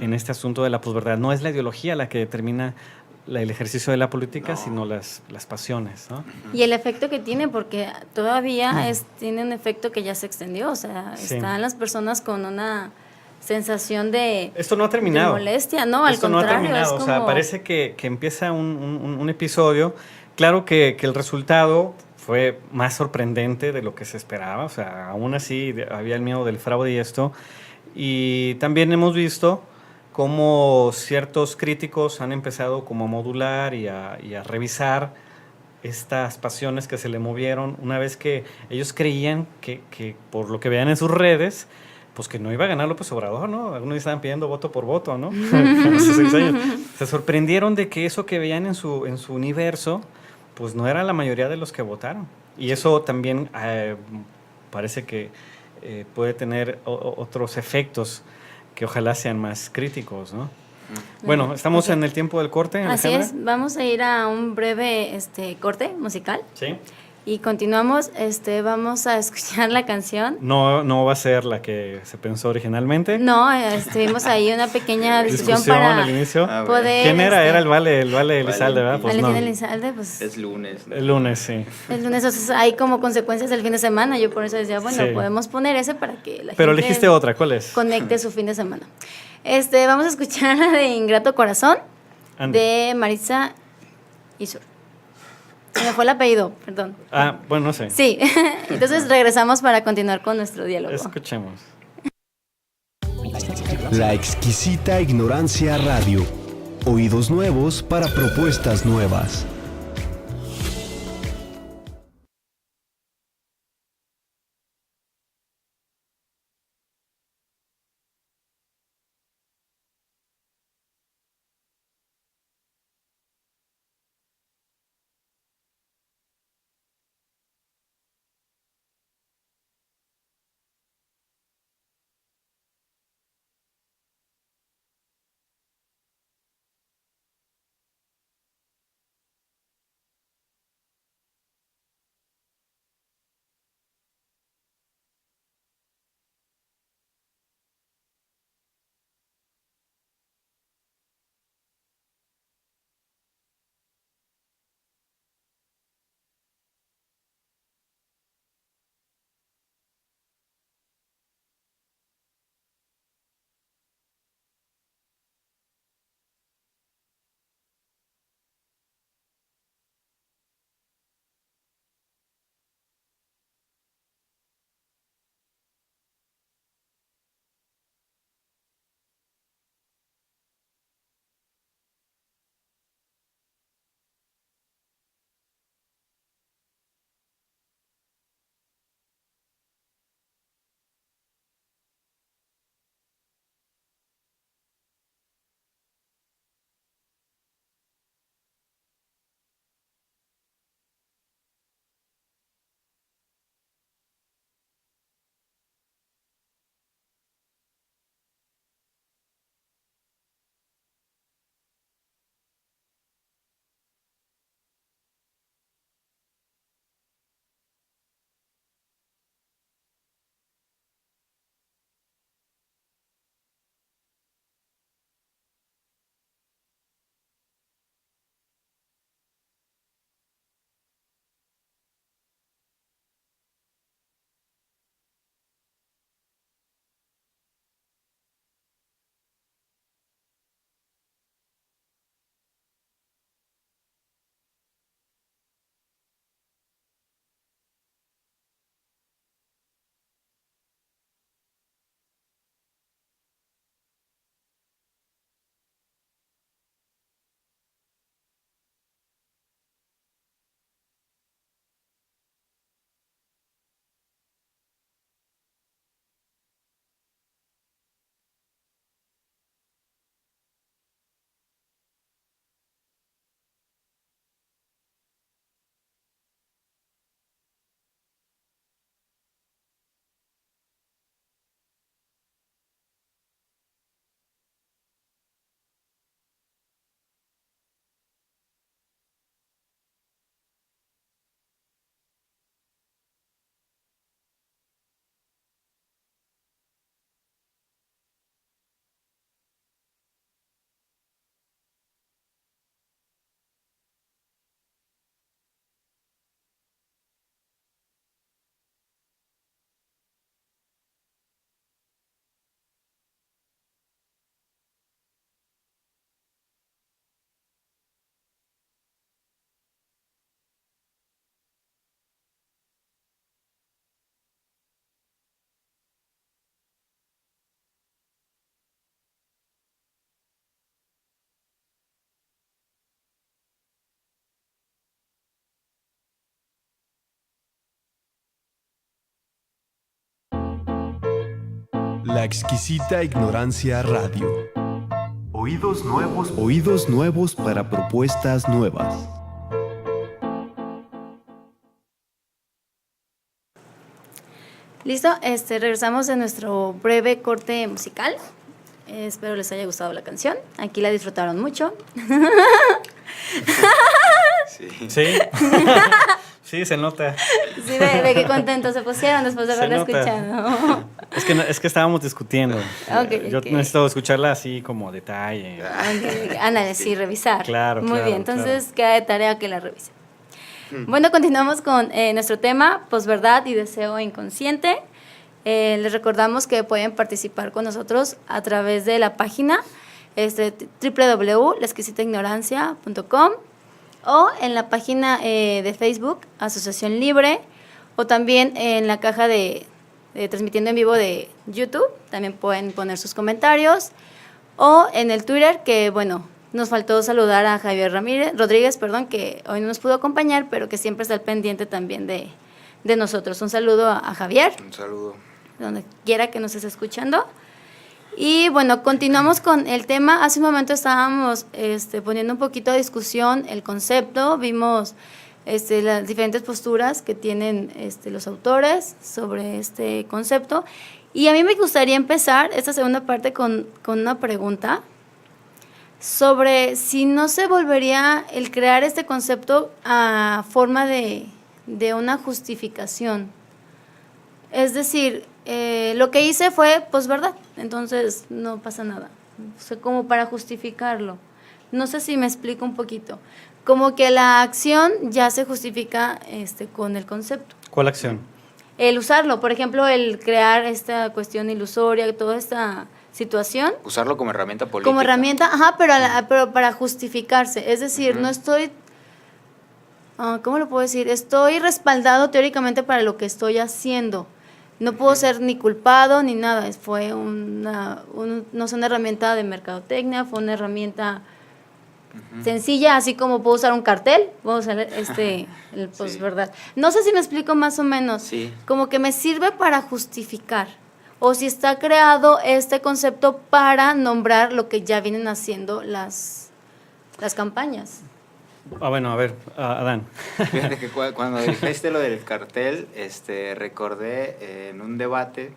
[SPEAKER 5] en este asunto de la posverdad. No es la ideología la que determina el ejercicio de la política, sino las pasiones, ¿no?
[SPEAKER 4] Y el efecto que tiene, porque todavía tiene un efecto que ya se extendió, o sea,
[SPEAKER 5] Sí.
[SPEAKER 4] están las personas con una sensación de,
[SPEAKER 5] Esto no ha terminado.
[SPEAKER 4] de molestia, no, al
[SPEAKER 5] Esto
[SPEAKER 4] contrario,
[SPEAKER 5] no ha terminado,
[SPEAKER 4] es como...
[SPEAKER 5] o sea, parece que empieza un episodio. Claro que el resultado fue más sorprendente de lo que se esperaba, o sea, aún así había el miedo del fraude y esto. Y también hemos visto cómo ciertos críticos han empezado como a modular y a revisar estas pasiones que se le movieron una vez que ellos creían que por lo que veían en sus redes, pues que no iba a ganar López Obrador, ¿no? Algunos estaban pidiendo voto por voto, ¿no? Hace 6 años. Se sorprendieron de que eso que veían en su universo, pues no era la mayoría de los que votaron. Y eso también parece que puede tener otros efectos que ojalá sean más críticos, ¿no? Bueno, estamos en el tiempo del corte,
[SPEAKER 4] Así
[SPEAKER 5] Alejandra.
[SPEAKER 4] es, vamos a ir a un breve corte musical
[SPEAKER 5] Sí.
[SPEAKER 4] y continuamos, vamos a escuchar la canción.
[SPEAKER 5] No va a ser la que se pensó originalmente.
[SPEAKER 4] No, tuvimos ahí una pequeña discusión
[SPEAKER 5] Discusión
[SPEAKER 4] para
[SPEAKER 5] al inicio.
[SPEAKER 4] poder...
[SPEAKER 5] ¿Quién era? Era el Vale Elizalde, ¿verdad? Pues
[SPEAKER 4] Valentín
[SPEAKER 5] no.
[SPEAKER 4] Elizalde, pues
[SPEAKER 6] Es lunes, ¿no?
[SPEAKER 5] El lunes, sí.
[SPEAKER 4] el lunes, entonces hay como consecuencias del fin de semana. Yo por eso decía, bueno,
[SPEAKER 5] Sí.
[SPEAKER 4] podemos poner ese para que la
[SPEAKER 5] Pero
[SPEAKER 4] gente
[SPEAKER 5] elegiste otra, ¿cuál es?
[SPEAKER 4] conecte su fin de semana. Vamos a escuchar la de Ingrato Corazón,
[SPEAKER 5] Ande.
[SPEAKER 4] de Maritza Isur. Se me fue el apellido, perdón.
[SPEAKER 5] Ah, bueno, no sé.
[SPEAKER 4] Sí, entonces regresamos para continuar con nuestro diálogo.
[SPEAKER 5] Escuchemos.
[SPEAKER 1] La exquisita ignorancia radio. Oídos nuevos para propuestas nuevas. La exquisita ignorancia radio.
[SPEAKER 2] Oídos
[SPEAKER 1] Oídos nuevos para propuestas nuevas.
[SPEAKER 4] Listo, regresamos de nuestro breve corte musical. Espero les haya gustado la canción. Aquí la disfrutaron mucho.
[SPEAKER 6] Sí.
[SPEAKER 5] Sí. Sí, se nota.
[SPEAKER 4] Sí, de qué contentos se pusieron después de
[SPEAKER 5] Se
[SPEAKER 4] haberla
[SPEAKER 5] nota.
[SPEAKER 4] escuchado.
[SPEAKER 5] Es que estábamos discutiendo.
[SPEAKER 4] Ok,
[SPEAKER 5] Yo
[SPEAKER 4] ok.
[SPEAKER 5] necesito escucharla así como detalle.
[SPEAKER 4] Ándale, sí, revisar.
[SPEAKER 5] Claro,
[SPEAKER 4] Muy
[SPEAKER 5] claro,
[SPEAKER 4] bien, entonces queda de tarea que la revise. Bueno, continuamos con nuestro tema, posverdad y deseo inconsciente. Les recordamos que pueden participar con nosotros a través de la página www.laexquisitaignorancia.com o en la página de Facebook, Asociación Libre, o también en la caja de transmitiendo en vivo de YouTube, también pueden poner sus comentarios, o en el Twitter, que bueno, nos faltó saludar a Javier Rodríguez, que hoy no nos pudo acompañar, pero que siempre está al pendiente también de nosotros. Un saludo a Javier,
[SPEAKER 6] Un saludo.
[SPEAKER 4] donde quiera que nos esté escuchando. Y bueno, continuamos con el tema. Hace un momento estábamos poniendo un poquito a discusión el concepto, vimos las diferentes posturas que tienen los autores sobre este concepto. Y a mí me gustaría empezar esta segunda parte con una pregunta sobre si no se volvería el crear este concepto a forma de una justificación. Es decir, lo que hice fue posverdad, entonces no pasa nada. O sea, como para justificarlo. No sé si me explico un poquito. Como que la acción ya se justifica con el concepto.
[SPEAKER 5] ¿Cuál acción?
[SPEAKER 4] El usarlo, por ejemplo, el crear esta cuestión ilusoria, toda esta situación.
[SPEAKER 6] Usarlo como herramienta política.
[SPEAKER 4] Como herramienta, ajá, pero para justificarse. Es decir, no estoy, ¿cómo lo puedo decir? Estoy respaldado teóricamente para lo que estoy haciendo. No puedo ser ni culpado ni nada. Fue no es una herramienta de mercadotecnia, fue una herramienta sencilla, así como puedo usar un cartel, puedo usar el posverdad. No sé si me explico más o menos.
[SPEAKER 6] Sí.
[SPEAKER 4] Como que me sirve para justificar. O si está creado este concepto para nombrar lo que ya vienen haciendo las campañas.
[SPEAKER 5] Bueno, a ver, Adán.
[SPEAKER 6] Fíjate que cuando dijiste lo del cartel, recordé en un debate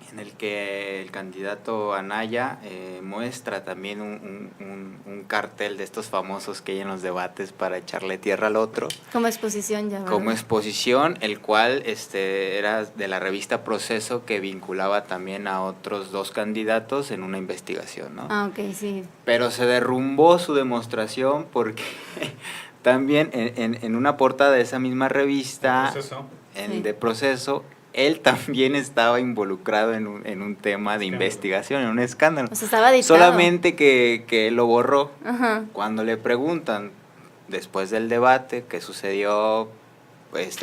[SPEAKER 6] en el que el candidato Anaya muestra también un cartel de estos famosos que hay en los debates para echarle tierra al otro.
[SPEAKER 4] Como exposición ya, ¿verdad?
[SPEAKER 6] Como exposición, el cual era de la revista Proceso, que vinculaba también a otros 2 candidatos en una investigación, ¿no?
[SPEAKER 4] Ah, ok, sí.
[SPEAKER 6] Pero se derrumbó su demostración porque también en una portada de esa misma revista,
[SPEAKER 4] Sí.
[SPEAKER 6] de Proceso, él también estaba involucrado en un tema de investigación, en un escándalo.
[SPEAKER 4] O sea, estaba editado.
[SPEAKER 6] Solamente que lo borró.
[SPEAKER 4] Ajá.
[SPEAKER 6] Cuando le preguntan después del debate qué sucedió,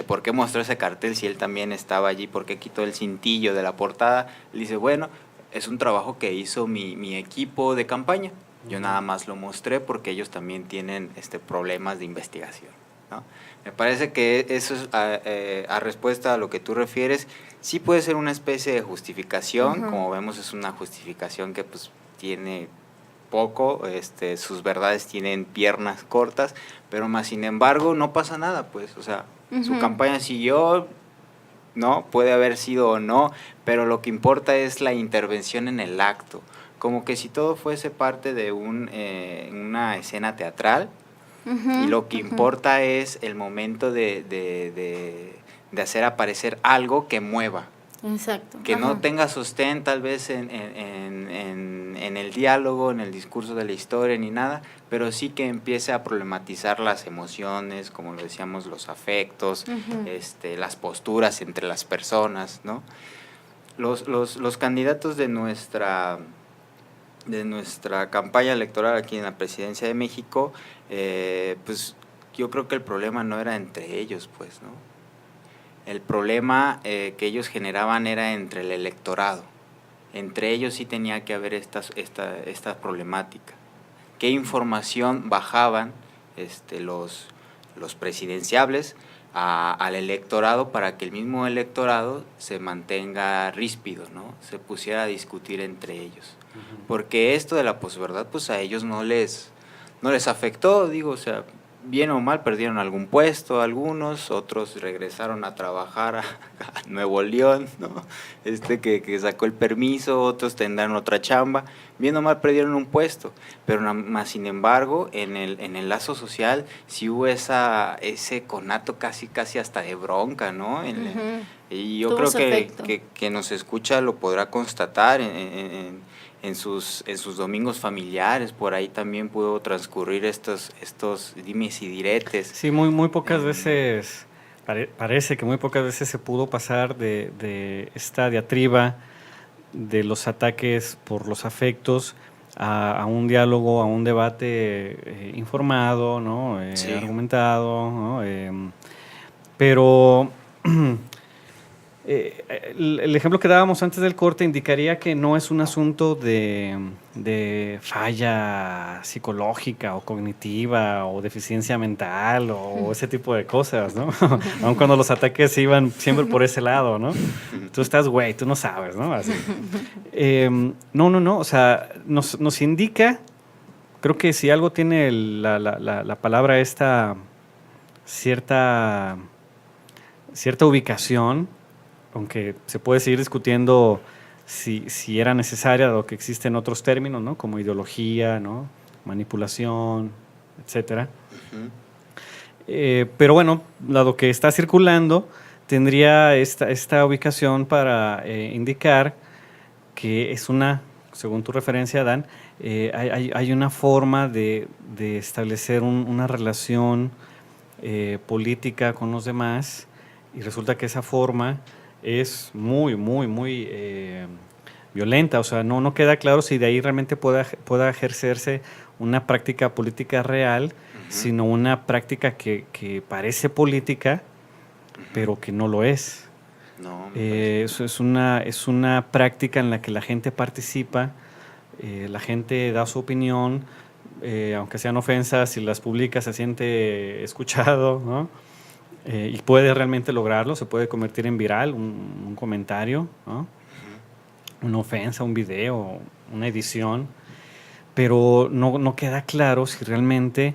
[SPEAKER 6] por qué mostró ese cartel si él también estaba allí, por qué quitó el cintillo de la portada, le dice, bueno, es un trabajo que hizo mi equipo de campaña. Yo nada más lo mostré porque ellos también tienen problemas de investigación, ¿no? Me parece que eso es, a respuesta a lo que tú refieres, sí puede ser una especie de justificación. Como vemos, es una justificación que pues tiene poco, sus verdades tienen piernas cortas, pero más sin embargo no pasa nada, pues, o sea, su campaña siguió, ¿no? Puede haber sido o no, pero lo que importa es la intervención en el acto, como que si todo fuese parte de una escena teatral, y lo que importa es el momento de hacer aparecer algo que mueva.
[SPEAKER 4] Exacto.
[SPEAKER 6] Que no
[SPEAKER 4] Ajá.
[SPEAKER 6] tenga sostén tal vez en el diálogo, en el discurso de la historia ni nada, pero sí que empiece a problematizar las emociones, como lo decíamos, los afectos, las posturas entre las personas, ¿no? Los candidatos de nuestra campaña electoral aquí en la Presidencia de México, pues yo creo que el problema no era entre ellos, pues, ¿no? El problema que ellos generaban era entre el electorado. Entre ellos sí tenía que haber esta problemática. ¿Qué información bajaban los presidenciables al electorado para que el mismo electorado se mantenga ríspido, ¿no? Se pusiera a discutir entre ellos. Porque esto de la posverdad, pues a ellos no les afectó, digo, o sea, bien o mal perdieron algún puesto algunos, otros regresaron a trabajar a Nuevo León, ¿no? Que sacó el permiso, otros tendrán otra chamba, bien o mal perdieron un puesto, pero más sin embargo en el lazo social sí hubo ese conato casi hasta de bronca, ¿no? Y yo creo que nos escucha lo podrá constatar en sus domingos familiares, por ahí también pudo transcurrir estos dimes y diretes.
[SPEAKER 5] Sí, muy pocas veces, parece que muy pocas veces se pudo pasar de esta diatriba de los ataques por los afectos a un diálogo, a un debate informado, ¿no?
[SPEAKER 6] Sí.
[SPEAKER 5] Argumentado, ¿no? Pero el ejemplo que dábamos antes del corte indicaría que no es un asunto de falla psicológica o cognitiva o deficiencia mental o ese tipo de cosas, ¿no? Aun cuando los ataques iban siempre por ese lado, ¿no? Tú estás, güey, tú no sabes, ¿no? Así. No, o sea, nos indica, creo que si algo tiene la palabra esta cierta ubicación, aunque se puede seguir discutiendo si era necesaria, dado que existen otros términos, ¿no? Como ideología, ¿no? Manipulación, etcétera. Pero bueno, dado que está circulando, tendría esta ubicación para indicar que es según tu referencia, Adán, hay una forma de establecer una relación política con los demás, y resulta que esa forma es muy violenta. O sea, no queda claro si de ahí realmente pueda ejercerse una práctica política real, sino una práctica que parece política, pero que no lo es.
[SPEAKER 6] No,
[SPEAKER 5] Eso es una práctica en la que la gente participa, la gente da su opinión, aunque sean ofensas, si las publica se siente escuchado, ¿no? Y puede realmente lograrlo, se puede convertir en viral, un comentario, ¿no? Una ofensa, un video, una edición, pero no queda claro si realmente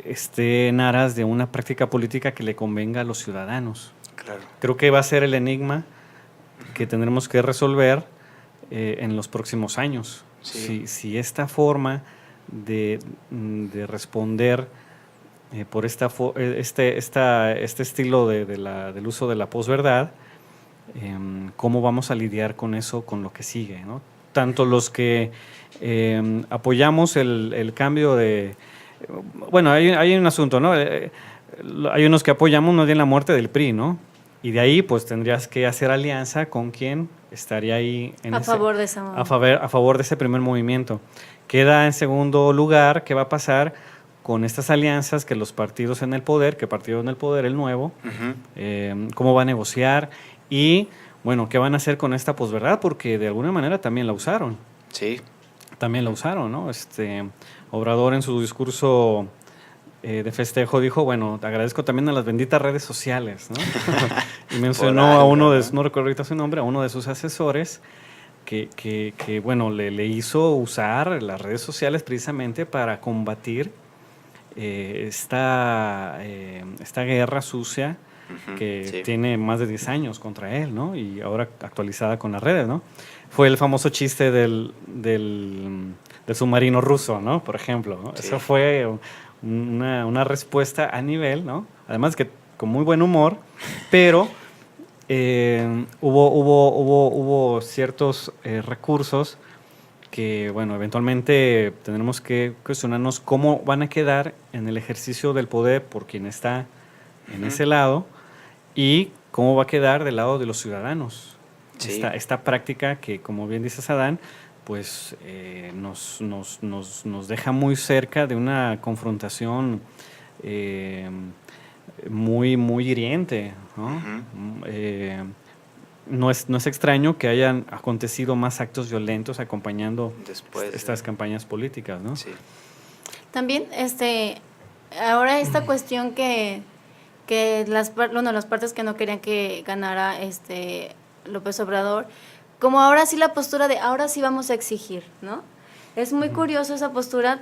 [SPEAKER 5] esté en aras de una práctica política que le convenga a los ciudadanos.
[SPEAKER 6] claro.
[SPEAKER 5] Creo que va a ser el enigma que tendremos que resolver en los próximos años.
[SPEAKER 6] Sí.
[SPEAKER 5] Si esta forma de responder por este estilo del uso de la posverdad, cómo vamos a lidiar con eso, con lo que sigue, ¿no? Tanto los que apoyamos el cambio de... Bueno, hay un asunto, ¿no? Hay unos que apoyamos más bien la muerte del PRI, ¿no? Y de ahí pues tendrías que hacer alianza con quien estaría ahí
[SPEAKER 4] a favor de esa
[SPEAKER 5] a favor de ese primer movimiento. Queda en segundo lugar qué va a pasar con estas alianzas que los partidos en el poder, que partido en el poder, el nuevo, cómo va a negociar y, bueno, qué van a hacer con esta posverdad, porque de alguna manera también la usaron.
[SPEAKER 6] Sí.
[SPEAKER 5] También la usaron, ¿no? Obrador en su discurso de festejo dijo, bueno, te agradezco también a las benditas redes sociales, ¿no? Y mencionó a uno de, no recuerdo ahorita su nombre, a uno de sus asesores que bueno, le hizo usar las redes sociales precisamente para combatir esta guerra sucia que tiene más de 10 años contra él, ¿no? Y ahora actualizada con las redes, ¿no? Fue el famoso chiste del submarino ruso, ¿no? Por ejemplo, ¿no?
[SPEAKER 6] Sí.
[SPEAKER 5] Eso fue una respuesta a nivel, ¿no? Además que con muy buen humor, pero hubo ciertos recursos que, bueno, eventualmente tendremos que cuestionarnos cómo van a quedar en el ejercicio del poder por quien está en ese lado y cómo va a quedar del lado de los ciudadanos.
[SPEAKER 6] Sí.
[SPEAKER 5] Esta práctica que, como bien dices, Adán, pues nos deja muy cerca de una confrontación muy hiriente, ¿no? No es extraño que hayan acontecido más actos violentos acompañando estas campañas políticas, ¿no?
[SPEAKER 6] Sí.
[SPEAKER 4] También, ahora esta cuestión que que las partes que no querían que ganara López Obrador, como ahora sí la postura de ahora sí vamos a exigir, ¿no? Es muy curioso esa postura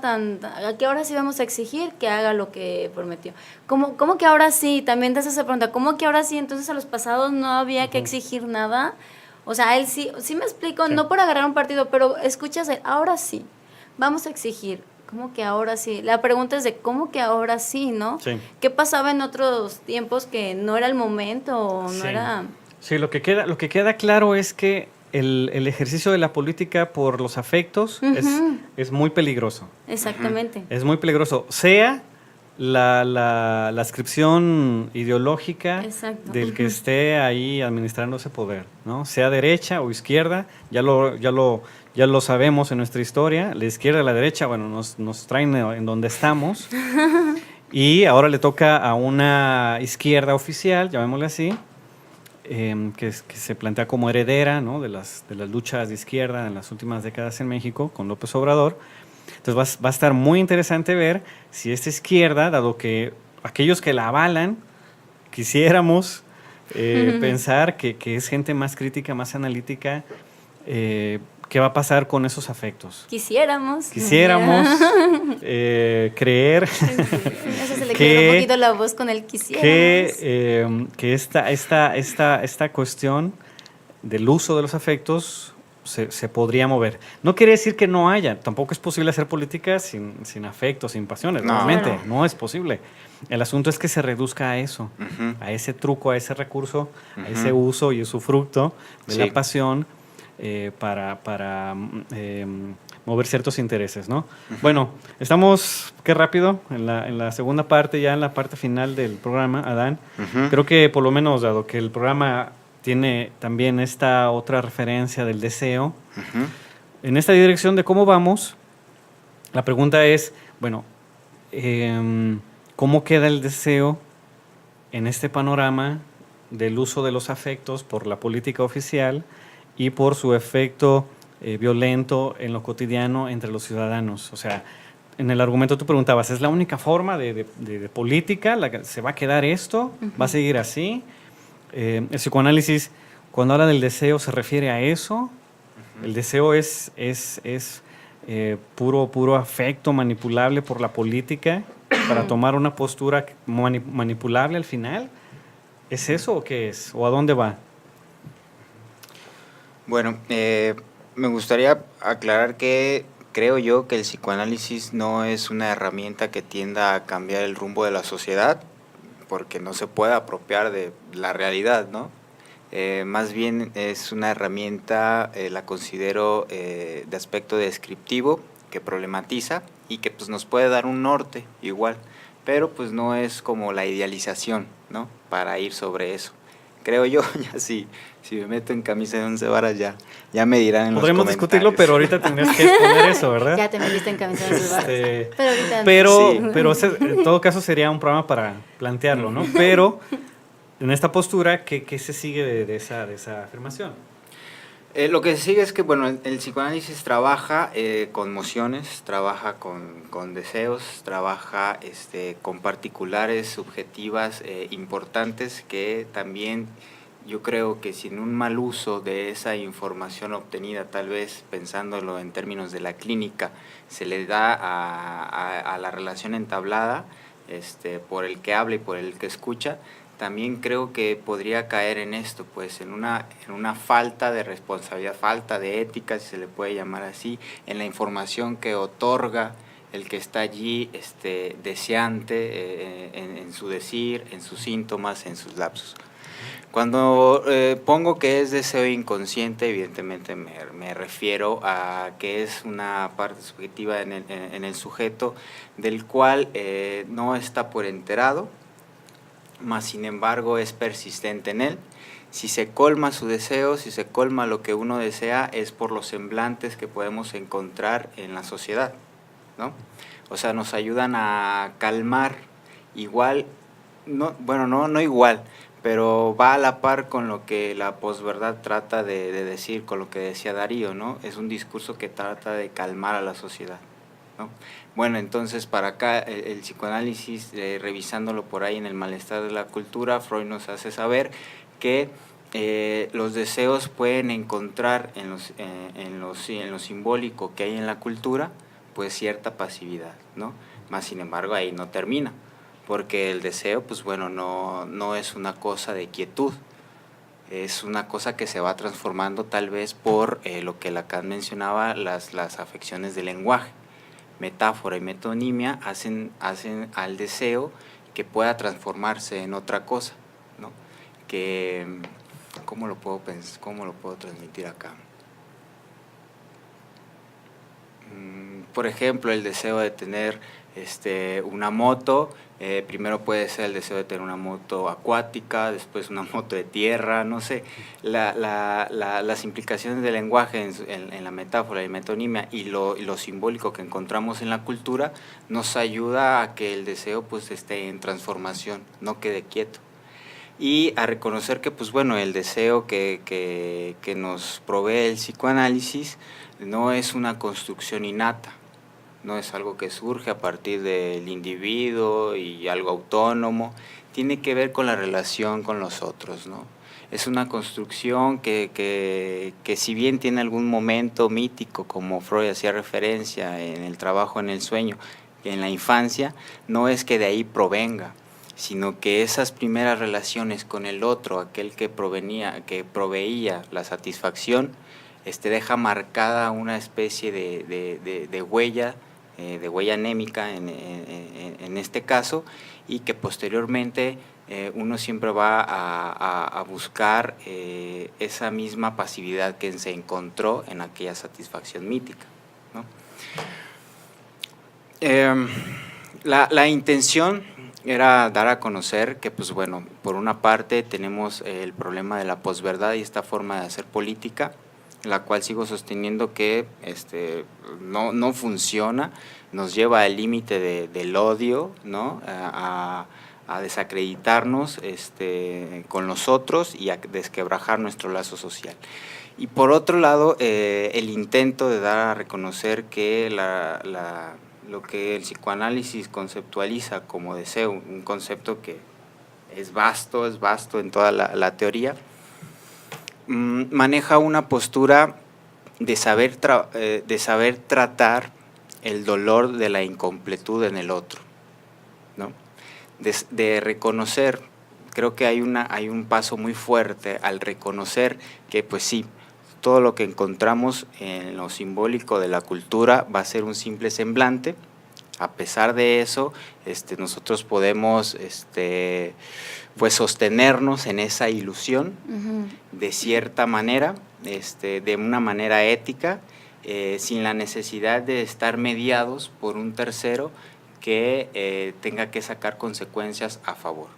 [SPEAKER 4] que ahora sí vamos a exigir que haga lo que prometió. ¿Cómo que ahora sí? También te haces esa pregunta, ¿cómo que ahora sí? Entonces a los pasados no había que exigir nada. O sea, él sí me explico,
[SPEAKER 5] Sí.
[SPEAKER 4] no por agarrar un partido, pero escuchas ahora sí, vamos a exigir. ¿Cómo que ahora sí? La pregunta es de ¿cómo que ahora sí, no?
[SPEAKER 5] Sí.
[SPEAKER 4] ¿Qué pasaba en otros tiempos que no era el momento o no
[SPEAKER 5] Sí.
[SPEAKER 4] era...?
[SPEAKER 5] Sí, lo que queda claro es que el ejercicio de la política por los afectos es muy peligroso.
[SPEAKER 4] Exactamente.
[SPEAKER 5] Es muy peligroso. Sea la ascripción ideológica
[SPEAKER 4] Exacto.
[SPEAKER 5] del que esté ahí administrando ese poder, ¿no? Sea derecha o izquierda, ya lo sabemos en nuestra historia. La izquierda y la derecha, bueno, nos traen en donde estamos. Y ahora le toca a una izquierda oficial, llamémosle así, que se plantea como heredera, ¿no?, de las luchas de izquierda en las últimas décadas en México con López Obrador. Entonces va a estar muy interesante ver si esta izquierda, dado que aquellos que la avalan, quisiéramos pensar que es gente más crítica, más analítica, ¿qué va a pasar con esos afectos?
[SPEAKER 4] Quisiéramos
[SPEAKER 5] Creer
[SPEAKER 4] Eso se le queda un poquito la voz con el quisiéramos.
[SPEAKER 5] que esta cuestión del uso de los afectos se podría mover. No quiere decir que no haya, tampoco es posible hacer política sin afectos, sin pasiones,
[SPEAKER 6] No.
[SPEAKER 5] realmente,
[SPEAKER 4] Claro.
[SPEAKER 5] no es posible. El asunto es que se reduzca a eso,
[SPEAKER 6] Ujú.
[SPEAKER 5] a ese truco, a ese recurso, a
[SPEAKER 6] Ujú.
[SPEAKER 5] ese uso y usufructo de
[SPEAKER 6] Sí.
[SPEAKER 5] la pasión para mover ciertos intereses, ¿no? Bueno, estamos, qué rápido, en la segunda parte, ya en la parte final del programa, Adán.
[SPEAKER 6] Ujú.
[SPEAKER 5] Creo que por lo menos, dado que el programa tiene también esta otra referencia del deseo,
[SPEAKER 6] Ujú.
[SPEAKER 5] en esta dirección de cómo vamos, la pregunta es, bueno, ¿cómo queda el deseo en este panorama del uso de los afectos por la política oficial y por su efecto violento en lo cotidiano entre los ciudadanos? O sea, en el argumento tú preguntabas, ¿es la única forma de política? ¿Se va a quedar esto? ¿Va a seguir así? El psicoanálisis, cuando habla del deseo, se refiere a eso. El deseo es puro afecto manipulable por la política para tomar una postura manipulable al final. ¿Es eso o qué es? ¿O a dónde va?
[SPEAKER 6] Bueno, me gustaría aclarar que creo yo que el psicoanálisis no es una herramienta que tienda a cambiar el rumbo de la sociedad, porque no se puede apropiar de la realidad, ¿no? Más bien es una herramienta, la considero de aspecto descriptivo, que problematiza y que pues nos puede dar un norte igual, pero pues no es como la idealización, ¿no?, para ir sobre eso. Creo yo, ya si me meto en camisa de 11 varas ya me dirán en
[SPEAKER 5] Podremos
[SPEAKER 6] los
[SPEAKER 5] discutirlo,
[SPEAKER 6] comentarios.
[SPEAKER 5] pero ahorita tendrías que exponer eso, ¿verdad?
[SPEAKER 4] Ya te metiste en camisa de once varas.
[SPEAKER 5] Este,
[SPEAKER 4] Pero ahorita
[SPEAKER 5] Pero,
[SPEAKER 6] Sí.
[SPEAKER 5] pero en todo caso sería un programa para plantearlo, ¿no? Pero en esta postura, ¿qué se sigue de esa afirmación?
[SPEAKER 6] Lo que sigue es que, bueno, el psicoanálisis trabaja con emociones, trabaja con deseos, trabaja con particulares subjetivas importantes que también yo creo que sin un mal uso de esa información obtenida, tal vez pensándolo en términos de la clínica, se le da a la relación entablada por el que habla y por el que escucha. También creo que podría caer en esto, pues en una falta de responsabilidad, falta de ética, si se le puede llamar así, en la información que otorga el que está allí deseante en su decir, en sus síntomas, en sus lapsos. Cuando pongo que es deseo inconsciente, evidentemente me refiero a que es una parte subjetiva en el sujeto del cual no está por enterado, mas sin embargo es persistente en él. Si se colma su deseo, si se colma lo que uno desea, es por los semblantes que podemos encontrar en la sociedad, ¿no? O sea, nos ayudan a calmar igual, no igual, pero va a la par con lo que la posverdad trata de decir, con lo que decía Darío, ¿no? Es un discurso que trata de calmar a la sociedad, ¿no? Bueno, entonces para acá el psicoanálisis, revisándolo por ahí en el malestar de la cultura, Freud nos hace saber que los deseos pueden encontrar en lo simbólico que hay en la cultura, pues cierta pasividad, ¿no? Más sin embargo ahí no termina, porque el deseo, pues bueno, no es una cosa de quietud, es una cosa que se va transformando tal vez por lo que Lacan mencionaba, las afecciones del lenguaje. Metáfora y metonimia hacen al deseo que pueda transformarse en otra cosa, ¿no? Que, ¿cómo lo puedo transmitir acá? Por ejemplo, el deseo de tener una moto, primero puede ser el deseo de tener una moto acuática, después una moto de tierra, no sé. Las implicaciones del lenguaje en la metáfora y metonimia y lo simbólico que encontramos en la cultura nos ayuda a que el deseo pues esté en transformación, no quede quieto. Y a reconocer que pues bueno, el deseo que nos provee el psicoanálisis no es una construcción innata, no es algo que surge a partir del individuo y algo autónomo, tiene que ver con la relación con los otros, ¿no? Es una construcción que si bien tiene algún momento mítico, como Freud hacía referencia en el trabajo en el sueño, en la infancia, no es que de ahí provenga, sino que esas primeras relaciones con el otro, aquel que proveía la satisfacción, deja marcada una especie de huella anémica en este caso, y que posteriormente uno siempre va a buscar esa misma pasividad que se encontró en aquella satisfacción mítica, ¿no? La intención era dar a conocer que, pues bueno, por una parte tenemos el problema de la posverdad y esta forma de hacer política, la cual sigo sosteniendo que no funciona, nos lleva al límite del odio, ¿no? a desacreditarnos con los otros y a desquebrajar nuestro lazo social. Y por otro lado, el intento de dar a reconocer que lo que el psicoanálisis conceptualiza como deseo, un concepto que es vasto en toda la teoría, maneja una postura de saber tratar el dolor de la incompletud en el otro, ¿no? De reconocer, creo que hay un paso muy fuerte al reconocer que pues sí, todo lo que encontramos en lo simbólico de la cultura va a ser un simple semblante. A pesar de eso, nosotros podemos pues sostenernos en esa ilusión de cierta manera, de una manera ética, sin la necesidad de estar mediados por un tercero que tenga que sacar consecuencias a favor.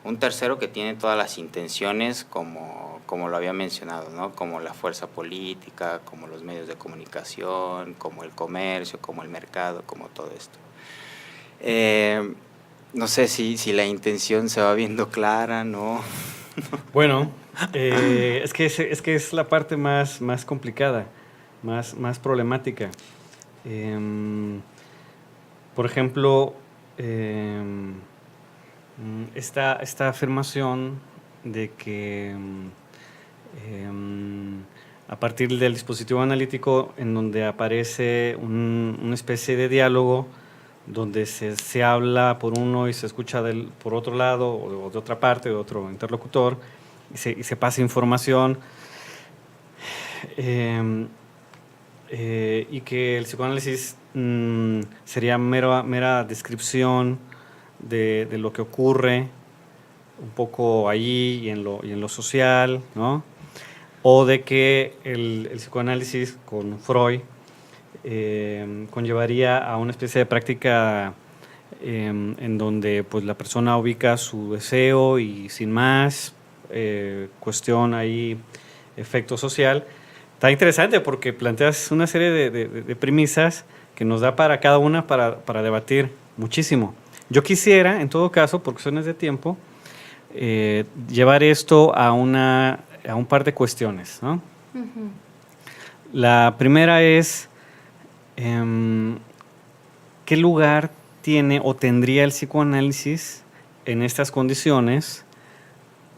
[SPEAKER 6] Un tercero que tiene todas las intenciones, como lo había mencionado, ¿no? Como la fuerza política, como los medios de comunicación, como el comercio, como el mercado, como todo esto. No sé si la intención se va viendo clara, ¿no?
[SPEAKER 5] Bueno, es que es la parte más complicada, más problemática. Por ejemplo, esta afirmación de que a partir del dispositivo analítico, en donde aparece una especie de diálogo donde se habla por uno y se escucha por otro lado o de otra parte, de otro interlocutor, y se pasa información, y que el psicoanálisis sería mera descripción de lo que ocurre un poco allí y en lo social, ¿no? O de que el psicoanálisis con Freud conllevaría a una especie de práctica en donde pues la persona ubica su deseo y sin más, cuestión ahí, efecto social. Está interesante porque planteas una serie de premisas que nos da para cada una para debatir muchísimo. Yo quisiera, en todo caso, por cuestiones de tiempo, llevar esto a un par de cuestiones, ¿no? La primera es ¿qué lugar tiene o tendría el psicoanálisis en estas condiciones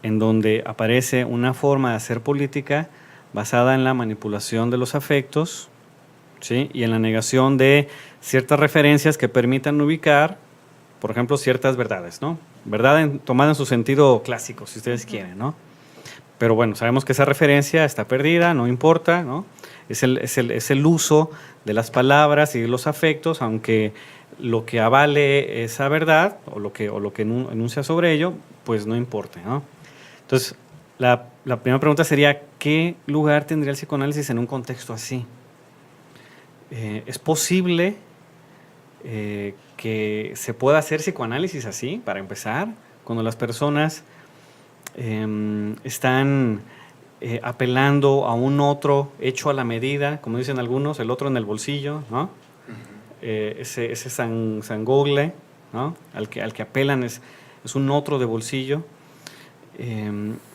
[SPEAKER 5] en donde aparece una forma de hacer política basada en la manipulación de los afectos, ¿sí? Y en la negación de ciertas referencias que permitan ubicar, por ejemplo, ciertas verdades, ¿no? Verdad tomada en su sentido clásico, si ustedes quieren, ¿no? Pero bueno, sabemos que esa referencia está perdida, no importa, ¿no? Es el uso de las palabras y de los afectos, aunque lo que avale esa verdad o lo que enuncia sobre ello, pues no importa, ¿no? Entonces, la primera pregunta sería, ¿qué lugar tendría el psicoanálisis en un contexto así? ¿Es posible que se pueda hacer psicoanálisis así, para empezar, cuando las personas están apelando a un otro hecho a la medida, como dicen algunos, el otro en el bolsillo, ¿no? Ese San Google, ¿no? Al que apelan es un otro de bolsillo,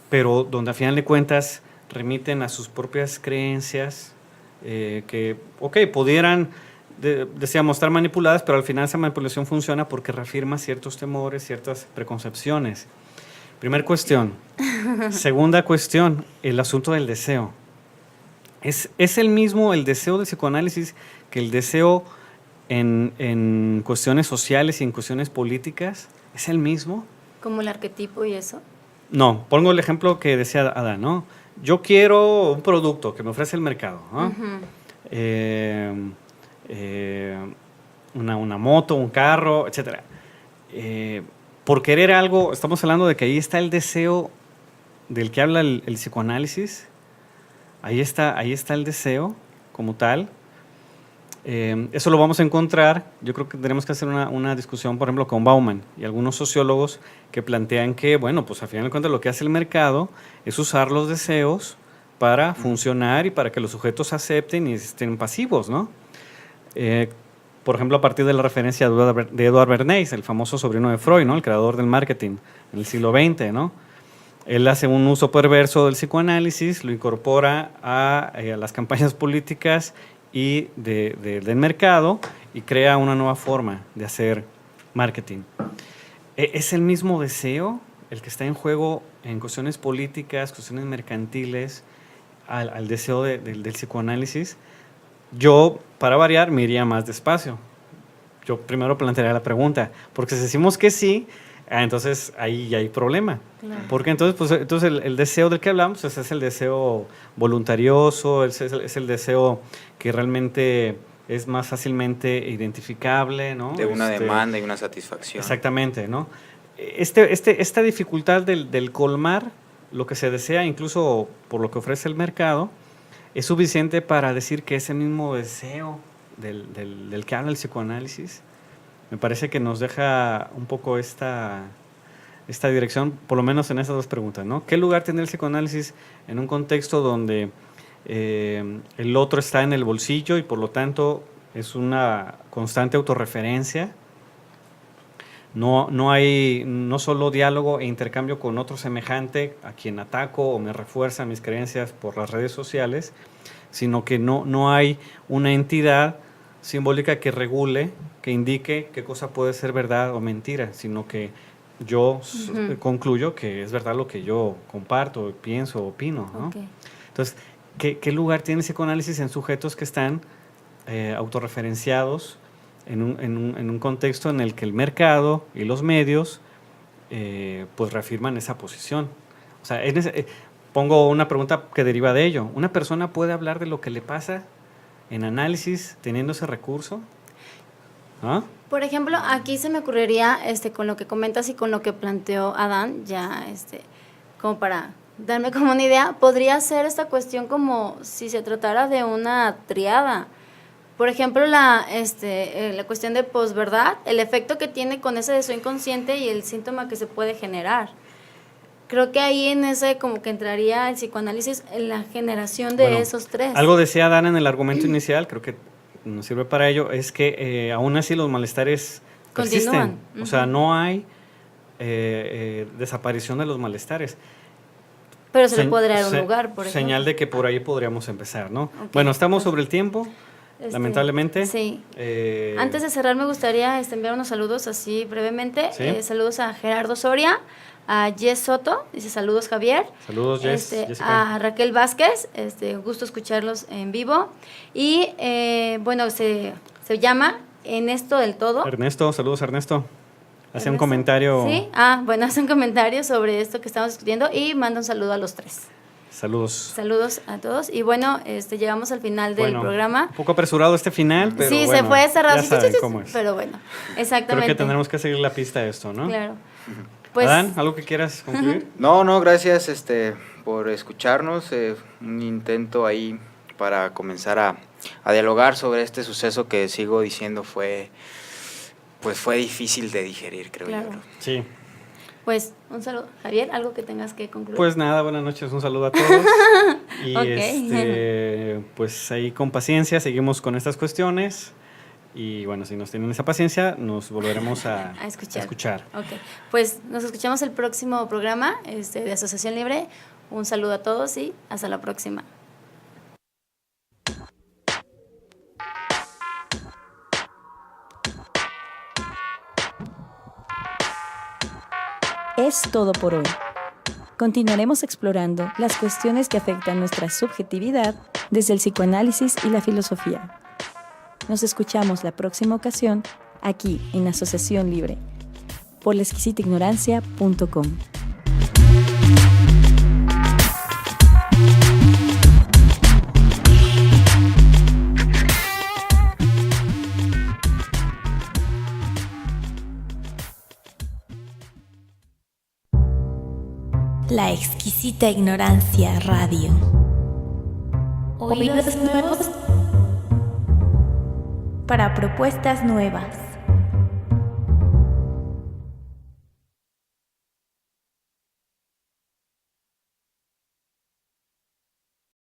[SPEAKER 5] pero donde a final de cuentas remiten a sus propias creencias que, pudieran, decíamos, estar manipuladas, pero al final esa manipulación funciona porque reafirma ciertos temores, ciertas preconcepciones. Primera cuestión. Segunda cuestión, el asunto del deseo. ¿Es el mismo el deseo del psicoanálisis que el deseo en cuestiones sociales y en cuestiones políticas? ¿Es el mismo?
[SPEAKER 4] ¿Como el arquetipo y eso?
[SPEAKER 5] No, pongo el ejemplo que decía Adán, ¿no? Yo quiero un producto que me ofrece el mercado, ¿no? Una moto, un carro, etcétera. Por querer algo, estamos hablando de que ahí está el deseo del que habla el psicoanálisis. Ahí está el deseo como tal. Eso lo vamos a encontrar. Yo creo que tenemos que hacer una discusión, por ejemplo, con Bauman y algunos sociólogos que plantean que, bueno, pues al final de cuentas lo que hace el mercado es usar los deseos para funcionar y para que los sujetos acepten y estén pasivos, ¿no? Por ejemplo, a partir de la referencia de Edward Bernays, el famoso sobrino de Freud, ¿no? El creador del marketing en el siglo XX, ¿no? Él hace un uso perverso del psicoanálisis, lo incorpora a las campañas políticas y del mercado y crea una nueva forma de hacer marketing. ¿Es el mismo deseo el que está en juego en cuestiones políticas, cuestiones mercantiles, al deseo del psicoanálisis? Yo, para variar, me iría más despacio. Yo primero plantearía la pregunta, porque si decimos que sí, entonces ahí ya hay problema. Claro. Porque entonces el deseo del que hablamos pues, es el deseo voluntarioso, es el deseo que realmente es más fácilmente identificable, ¿no?
[SPEAKER 6] De una demanda y una satisfacción.
[SPEAKER 5] Exactamente, ¿no? Esta dificultad del colmar lo que se desea, incluso por lo que ofrece el mercado, es suficiente para decir que ese mismo deseo del que habla el psicoanálisis, me parece que nos deja un poco esta dirección, por lo menos en estas dos preguntas, ¿no? ¿Qué lugar tiene el psicoanálisis en un contexto donde el otro está en el bolsillo y por lo tanto es una constante autorreferencia? No hay no solo diálogo e intercambio con otro semejante a quien ataco o me refuerza mis creencias por las redes sociales, sino que no hay una entidad simbólica que regule, que indique qué cosa puede ser verdad o mentira, sino que yo concluyo que es verdad lo que yo comparto, pienso, opino, ¿no? Okay. Entonces, ¿qué lugar tiene el psicoanálisis en sujetos que están autorreferenciados en un contexto en el que el mercado y los medios pues reafirman esa posición? O sea, pongo una pregunta que deriva de ello. ¿Una persona puede hablar de lo que le pasa en análisis teniendo ese recurso? ¿Ah?
[SPEAKER 4] Por ejemplo, aquí se me ocurriría con lo que comentas y con lo que planteó Adán, ya como para darme como una idea, podría ser esta cuestión como si se tratara de una triada. Por ejemplo, la cuestión de posverdad, el efecto que tiene con ese deseo inconsciente y el síntoma que se puede generar. Creo que ahí en ese como que entraría el psicoanálisis en la generación de esos tres.
[SPEAKER 5] Algo decía Dana en el argumento inicial, creo que nos sirve para ello, es que aún así los malestares persisten. O sea, no hay desaparición de los malestares.
[SPEAKER 4] Pero se le podría dar un lugar, por ejemplo.
[SPEAKER 5] Señal de que por ahí podríamos empezar, ¿no? Okay. Bueno, estamos sobre el tiempo. lamentablemente.
[SPEAKER 4] Sí. Antes de cerrar, me gustaría enviar unos saludos así brevemente.
[SPEAKER 5] ¿Sí?
[SPEAKER 4] Saludos a Gerardo Soria, a Jess Soto, dice saludos Javier.
[SPEAKER 5] Saludos Jessica.
[SPEAKER 4] A Raquel Vázquez, gusto escucharlos en vivo. Y bueno, se llama En esto del todo.
[SPEAKER 5] Ernesto, saludos Ernesto. Hace un
[SPEAKER 4] ¿Ernesto?
[SPEAKER 5] comentario.
[SPEAKER 4] Sí, bueno, hace un comentario sobre esto que estamos discutiendo y manda un saludo a los tres.
[SPEAKER 5] Saludos.
[SPEAKER 4] Saludos a todos. Y bueno, llegamos al final del programa.
[SPEAKER 5] Un poco apresurado este final, pero
[SPEAKER 4] sí,
[SPEAKER 5] bueno,
[SPEAKER 4] se fue cerrado.
[SPEAKER 5] ya saben cómo es.
[SPEAKER 4] Pero bueno, exactamente.
[SPEAKER 5] Creo que tendremos que seguir la pista de esto, ¿no?
[SPEAKER 4] Claro. Pues,
[SPEAKER 5] Adán, ¿algo que quieras concluir?
[SPEAKER 6] No, gracias por escucharnos. Un intento ahí para comenzar a dialogar sobre este suceso que sigo diciendo fue difícil de digerir, creo
[SPEAKER 4] claro.
[SPEAKER 6] yo.
[SPEAKER 5] Sí.
[SPEAKER 4] Pues un saludo. Javier, ¿algo que tengas que concluir?
[SPEAKER 5] Pues nada, buenas noches, un saludo a todos. Y
[SPEAKER 4] Ok.
[SPEAKER 5] pues ahí con paciencia seguimos con estas cuestiones. Y bueno, si nos tienen esa paciencia, nos volveremos a escuchar.
[SPEAKER 4] Ok, pues nos escuchamos el próximo programa de Asociación Libre. Un saludo a todos y hasta la próxima.
[SPEAKER 3] Es todo por hoy. Continuaremos explorando las cuestiones que afectan nuestra subjetividad desde el psicoanálisis y la filosofía. Nos escuchamos la próxima ocasión aquí en Asociación Libre por laexquisitaignorancia.com.
[SPEAKER 7] La Exquisita Ignorancia Radio. Oídos nuevos para propuestas nuevas.